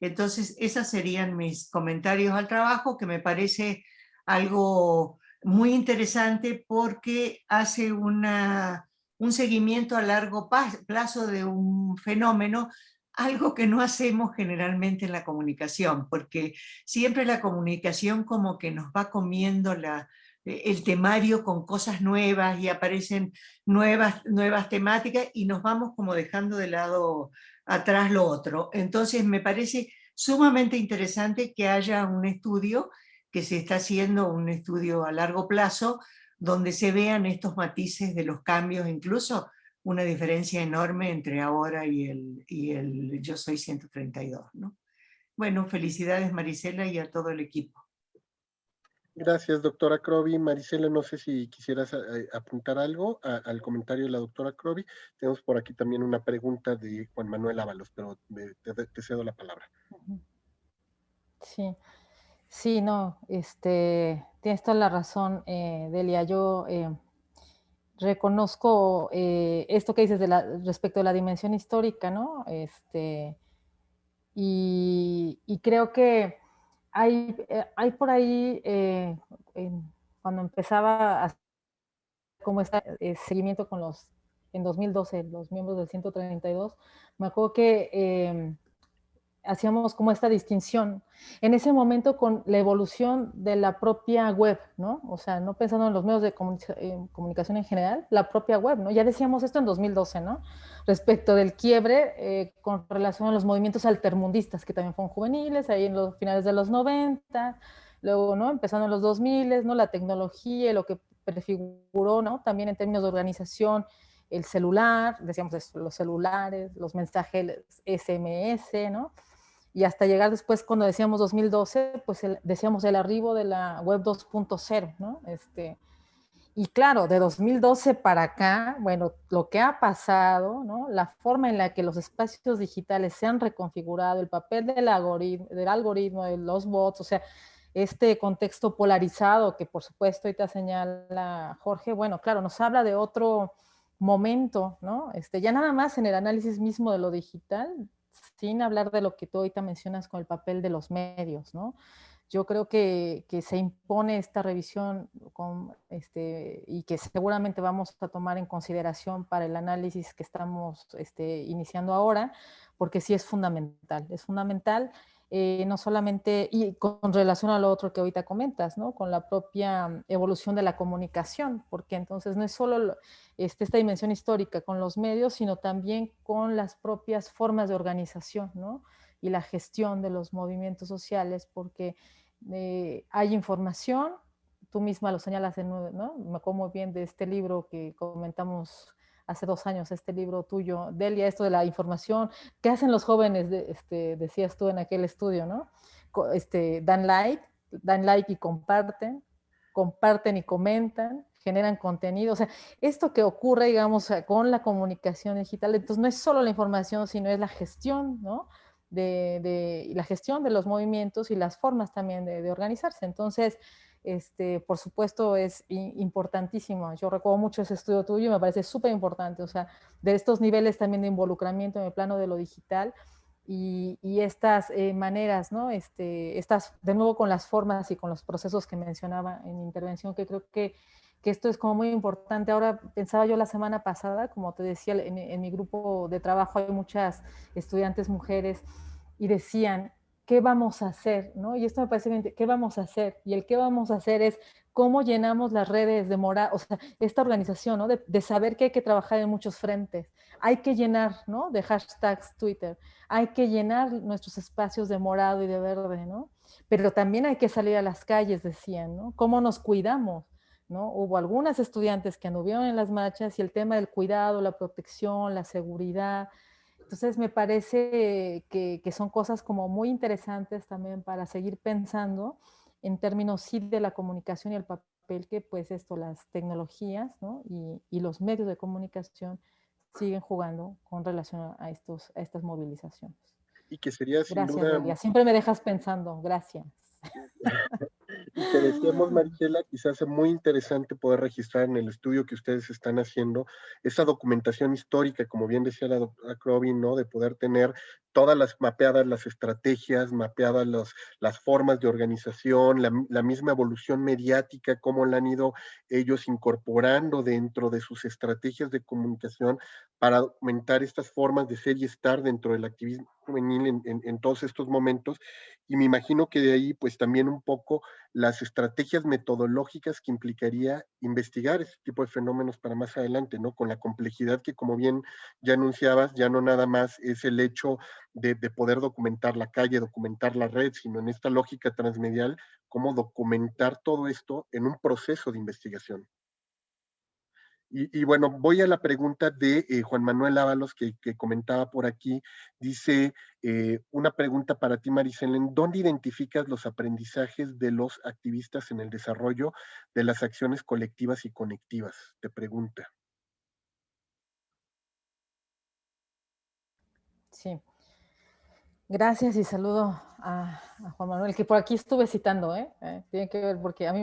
Entonces, esos serían mis comentarios al trabajo, que me parece algo muy interesante porque hace una un seguimiento a largo plazo de un fenómeno, algo que no hacemos generalmente en la comunicación, porque siempre la comunicación como que nos va comiendo el temario con cosas nuevas y aparecen nuevas temáticas y nos vamos como dejando de lado atrás lo otro. Entonces me parece sumamente interesante que haya un estudio, que se está haciendo un estudio a largo plazo, donde se vean estos matices de los cambios, incluso una diferencia enorme entre ahora y el Yo Soy 132, ¿no? Bueno, felicidades Marisela y a todo el equipo. Gracias, doctora Crovi. Marisela, no sé si quisieras apuntar algo al comentario de la doctora Crovi. Tenemos por aquí también una pregunta de Juan Manuel Ábalos, pero te cedo la palabra. Sí, sí, no, tienes toda la razón, Delia. Yo reconozco esto que dices respecto a la dimensión histórica, ¿no? Y creo que hay por ahí, cuando empezaba a hacer como este seguimiento en 2012, los miembros del 132, me acuerdo que hacíamos como esta distinción en ese momento con la evolución de la propia web, ¿no? O sea, no pensando en los medios de comunicación en general, la propia web, ¿no? Ya decíamos esto en 2012, ¿no? Respecto del quiebre con relación a los movimientos altermundistas, que también fueron juveniles, ahí en los finales de los 90, luego, ¿no? Empezando en los 2000, ¿no? La tecnología, lo que prefiguró, ¿no? También en términos de organización, el celular, decíamos eso, los celulares, los mensajes SMS, ¿no? Y hasta llegar después, cuando decíamos 2012, pues decíamos el arribo de la web 2.0, ¿no? Y claro, de 2012 para acá, bueno, lo que ha pasado, ¿no? La forma en la que los espacios digitales se han reconfigurado, el papel del algoritmo, de los bots, o sea, este contexto polarizado que por supuesto ahorita señala Jorge, bueno, claro, nos habla de otro momento, ¿no? Ya nada más en el análisis mismo de lo digital, sin hablar de lo que tú ahorita mencionas con el papel de los medios, ¿no? Yo creo que se impone esta revisión y que seguramente vamos a tomar en consideración para el análisis que estamos iniciando ahora, porque sí es fundamental no solamente, y con relación a lo otro que ahorita comentas, ¿no? Con la propia evolución de la comunicación, porque entonces no es solo esta dimensión histórica con los medios, sino también con las propias formas de organización, ¿no? Y la gestión de los movimientos sociales, porque hay información, tú misma lo señalas, ¿no? Me acuerdo muy bien de este libro que comentamos hace 2 años, este libro tuyo, Delia, esto de la información, ¿qué hacen los jóvenes? Decías tú en aquel estudio, ¿no? Dan like y comparten y comentan, generan contenido, o sea, esto que ocurre, digamos, con la comunicación digital, entonces no es solo la información, sino es la gestión, ¿no? La gestión de los movimientos y las formas también de organizarse. Entonces, por supuesto, es importantísimo. Yo recuerdo mucho ese estudio tuyo y me parece súper importante, o sea, de estos niveles también de involucramiento en el plano de lo digital y estas maneras, ¿no? De nuevo con las formas y con los procesos que mencionaba en mi intervención, que creo que esto es como muy importante. Ahora pensaba yo la semana pasada, como te decía, en mi grupo de trabajo hay muchas estudiantes mujeres y decían, ¿qué vamos a hacer? ¿No? Y esto me parece bien, ¿qué vamos a hacer? Y el qué vamos a hacer es cómo llenamos las redes de morado, o sea, esta organización, ¿no? De saber que hay que trabajar en muchos frentes. Hay que llenar, ¿no? De hashtags Twitter. Hay que llenar nuestros espacios de morado y de verde, ¿no? Pero también hay que salir a las calles, decían, ¿no? ¿Cómo nos cuidamos? ¿No? Hubo algunas estudiantes que anduvieron en las marchas y el tema del cuidado, la protección, la seguridad. Entonces me parece que son cosas como muy interesantes también para seguir pensando en términos sí de la comunicación y el papel que pues las tecnologías, ¿no? y los medios de comunicación siguen jugando con relación a estas movilizaciones. Y que sería sin Gracias, duda... Delia. Siempre me dejas pensando. Gracias. Y que decíamos, Marisela, quizás es muy interesante poder registrar en el estudio que ustedes están haciendo esa documentación histórica, como bien decía la doctora Crobin, ¿no? De poder tener todas las mapeadas, las estrategias, mapeadas las formas de organización, la misma evolución mediática, cómo la han ido ellos incorporando dentro de sus estrategias de comunicación para documentar estas formas de ser y estar dentro del activismo juvenil en todos estos momentos. Y me imagino que de ahí, pues también un poco las estrategias metodológicas que implicaría investigar ese tipo de fenómenos para más adelante, ¿no? Con la complejidad que, como bien ya anunciabas, ya no nada más es el hecho de poder documentar la calle, documentar la red, sino en esta lógica transmedial, cómo documentar todo esto en un proceso de investigación. Y bueno, voy a la pregunta de Juan Manuel Ábalos, que comentaba por aquí. Dice, una pregunta para ti, Marisela, ¿dónde identificas los aprendizajes de los activistas en el desarrollo de las acciones colectivas y conectivas? Te pregunta. Sí, gracias y saludo a Juan Manuel, que por aquí estuve citando, tiene que ver porque a mí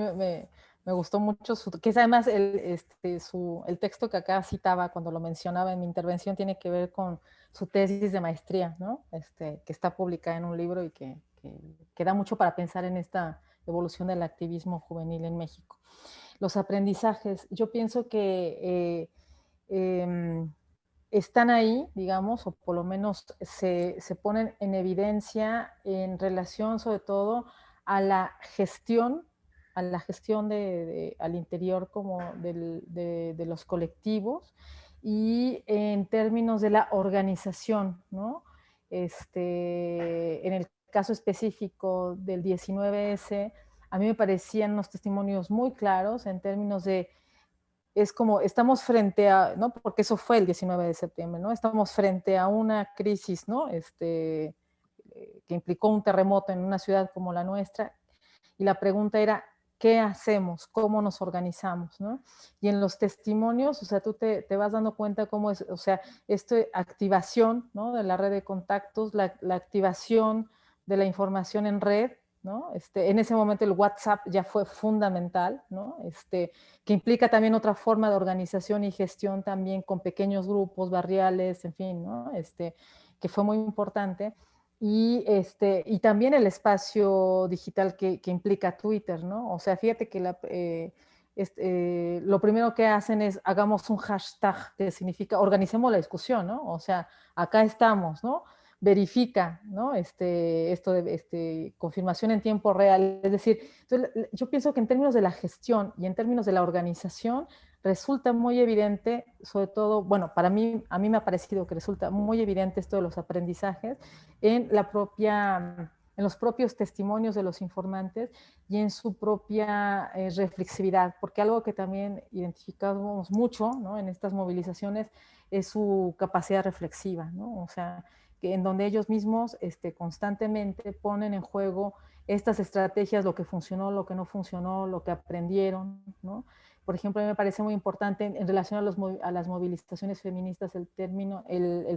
me gustó mucho, que es además el texto que acá citaba cuando lo mencionaba en mi intervención tiene que ver con su tesis de maestría, ¿no? Que está publicada en un libro y que da mucho para pensar en esta evolución del activismo juvenil en México. Los aprendizajes, yo pienso que están ahí, digamos, o por lo menos se ponen en evidencia en relación sobre todo a la gestión, al interior como de los colectivos y en términos de la organización, ¿no? En el caso específico del 19S, a mí me parecían unos testimonios muy claros en términos de es como estamos frente a, ¿no? Porque eso fue el 19 de septiembre, ¿no? Estamos frente a una crisis, ¿no? Que implicó un terremoto en una ciudad como la nuestra, y la pregunta era, ¿qué hacemos? ¿Cómo nos organizamos? ¿No? Y en los testimonios, o sea, tú te vas dando cuenta cómo es, o sea, activación, ¿no? De la red de contactos, la activación de la información en red, ¿no? En ese momento el WhatsApp ya fue fundamental, ¿no? Que implica también otra forma de organización y gestión también con pequeños grupos barriales, en fin, ¿no? Que fue muy importante. Y también el espacio digital que implica Twitter, ¿no? O sea, fíjate que lo primero que hacen es hagamos un hashtag que significa organicemos la discusión, ¿no? O sea, acá estamos, ¿no? Verifica, ¿no? Esto de confirmación en tiempo real. Es decir, entonces, yo pienso que en términos de la gestión y en términos de la organización, resulta muy evidente, sobre todo, bueno, para mí, a mí me ha parecido que resulta muy evidente esto de los aprendizajes en los propios testimonios de los informantes y en su propia reflexividad, porque algo que también identificamos mucho, ¿no? En estas movilizaciones es su capacidad reflexiva, ¿no? O sea, en donde ellos mismos constantemente ponen en juego estas estrategias, lo que funcionó, lo que no funcionó, lo que aprendieron, ¿no? Por ejemplo, a mí me parece muy importante en relación a las movilizaciones feministas el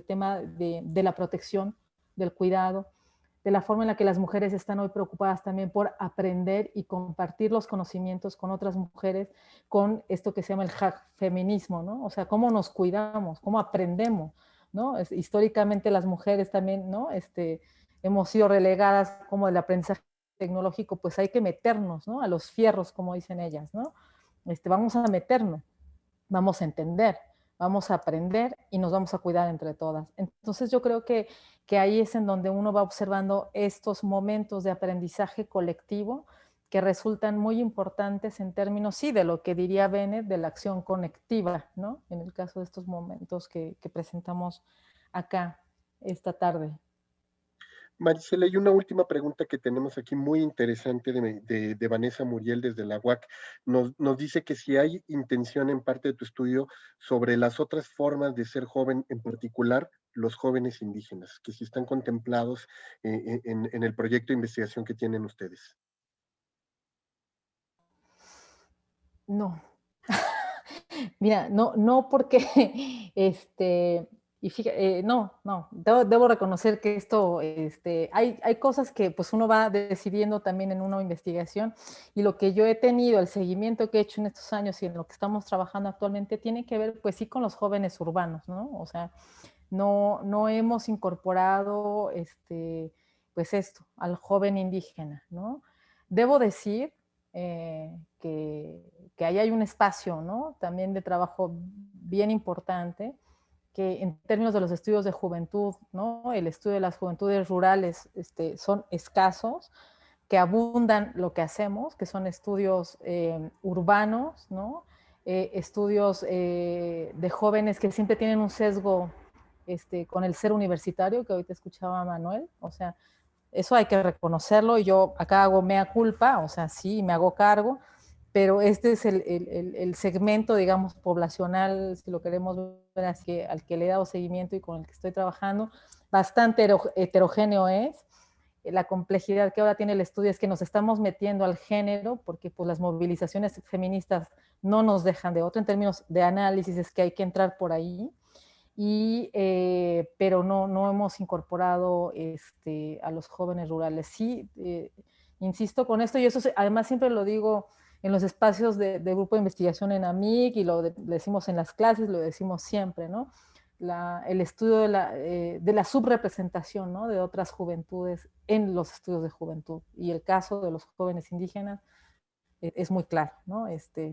tema de la protección, del cuidado, de la forma en la que las mujeres están hoy preocupadas también por aprender y compartir los conocimientos con otras mujeres, con esto que se llama el feminismo, ¿no? O sea, cómo nos cuidamos, cómo aprendemos, ¿no? Históricamente las mujeres también, ¿no? Hemos sido relegadas como el aprendizaje tecnológico, pues hay que meternos, ¿no? A los fierros, como dicen ellas, ¿no? Vamos a meternos, vamos a entender, vamos a aprender y nos vamos a cuidar entre todas. Entonces yo creo que ahí es en donde uno va observando estos momentos de aprendizaje colectivo que resultan muy importantes en términos, sí, de lo que diría Bennett, de la acción conectiva, ¿no? En el caso de estos momentos que presentamos acá esta tarde. Marisela, hay una última pregunta que tenemos aquí muy interesante de Vanessa Muriel desde la UAC. Nos dice que si hay intención en parte de tu estudio sobre las otras formas de ser joven, en particular los jóvenes indígenas, que si están contemplados en el proyecto de investigación que tienen ustedes. No. Mira, no porque Y fíjate, debo reconocer que esto, hay cosas que pues uno va decidiendo también en una investigación, y lo que yo he tenido, el seguimiento que he hecho en estos años y en lo que estamos trabajando actualmente, tiene que ver pues sí con los jóvenes urbanos, ¿no? O sea, no hemos incorporado pues esto, al joven indígena, ¿no? Debo decir que ahí hay un espacio, ¿no? También de trabajo bien importante, que en términos de los estudios de juventud, ¿no? El estudio de las juventudes rurales son escasos, que abundan lo que hacemos, que son estudios urbanos, ¿no? Estudios de jóvenes que siempre tienen un sesgo con el ser universitario, que ahorita escuchaba a Manuel, o sea, eso hay que reconocerlo, y yo acá hago mea culpa, o sea, sí, me hago cargo, pero este es el segmento, digamos, poblacional, si lo queremos ver así, al que le he dado seguimiento y con el que estoy trabajando, bastante heterogéneo es. La complejidad que ahora tiene el estudio es que nos estamos metiendo al género, porque pues las movilizaciones feministas no nos dejan de otro, en términos de análisis es que hay que entrar por ahí, pero no hemos incorporado a los jóvenes rurales. Sí, insisto con esto, y eso además siempre lo digo en los espacios de grupo de investigación en AMIC, y lo decimos en las clases, lo decimos siempre, ¿no? El estudio de la subrepresentación, ¿no? De otras juventudes en los estudios de juventud, y el caso de los jóvenes indígenas es muy claro, ¿no?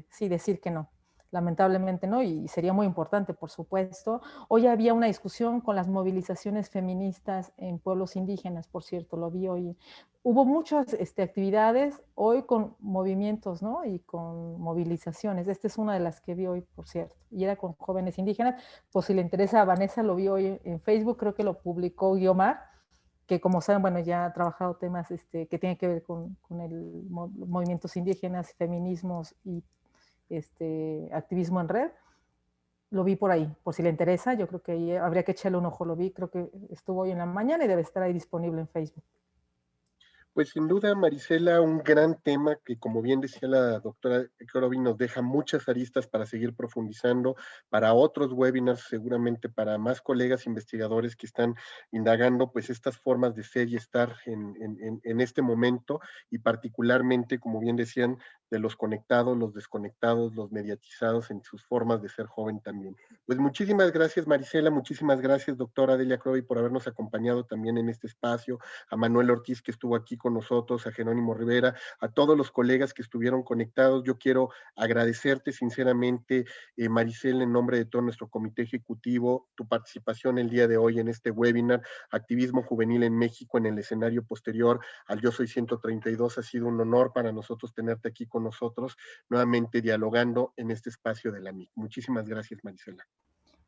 Sí, decir que no, lamentablemente no, y sería muy importante, por supuesto. Hoy había una discusión con las movilizaciones feministas en pueblos indígenas, por cierto, lo vi hoy. Hubo muchas actividades hoy con movimientos, ¿no? Y con movilizaciones. Esta es una de las que vi hoy, por cierto, y era con jóvenes indígenas. Pues si le interesa a Vanessa, lo vi hoy en Facebook, creo que lo publicó Guiomar, que como saben, bueno, ya ha trabajado temas que tienen que ver con el movimientos indígenas, feminismos y activismo en red. Lo vi por ahí, por si le interesa, yo creo que ahí habría que echarle un ojo, lo vi, creo que estuvo hoy en la mañana y debe estar ahí disponible en Facebook. Pues sin duda, Marisela, un gran tema que, como bien decía la doctora Krovi, nos deja muchas aristas para seguir profundizando, para otros webinars, seguramente para más colegas investigadores que están indagando pues estas formas de ser y estar en este momento, y particularmente, como bien decían, de los conectados, los desconectados, los mediatizados en sus formas de ser joven también. Pues muchísimas gracias, Marisela, muchísimas gracias, doctora Delia Krovi, por habernos acompañado también en este espacio, a Manuel Ortiz, que estuvo aquí con nosotros, a Jerónimo Rivera, a todos los colegas que estuvieron conectados. Yo quiero agradecerte sinceramente, Maricel, en nombre de todo nuestro comité ejecutivo, tu participación el día de hoy en este webinar, Activismo Juvenil en México en el escenario posterior al Yo Soy 132. Ha sido un honor para nosotros tenerte aquí con nosotros, nuevamente dialogando en este espacio de la MIC. Muchísimas gracias, Marisela.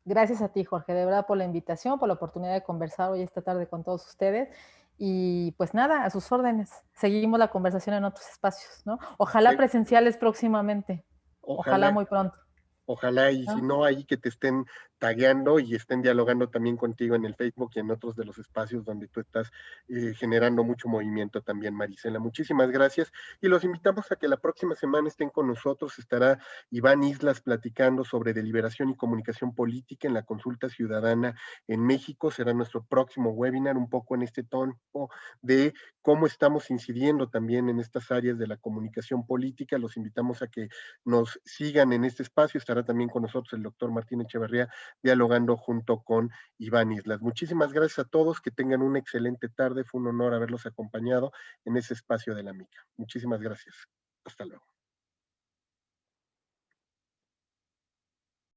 Gracias a ti, Jorge, de verdad, por la invitación, por la oportunidad de conversar hoy esta tarde con todos ustedes. Y pues nada, a sus órdenes. Seguimos la conversación en otros espacios, ¿no? Ojalá presenciales próximamente. Ojalá muy pronto. Ojalá, y si no, ahí que te estén tagueando y estén dialogando también contigo en el Facebook y en otros de los espacios donde tú estás generando mucho movimiento también, Marisela. Muchísimas gracias, y los invitamos a que la próxima semana estén con nosotros. Estará Iván Islas platicando sobre deliberación y comunicación política en la consulta ciudadana en México. Será nuestro próximo webinar, un poco en este tono de cómo estamos incidiendo también en estas áreas de la comunicación política. Los invitamos a que nos sigan en este espacio. Estará también con nosotros el doctor Martín Echeverría, dialogando junto con Iván Islas. Muchísimas gracias a todos, que tengan una excelente tarde. Fue un honor haberlos acompañado en ese espacio de la MICA. Muchísimas gracias. Hasta luego.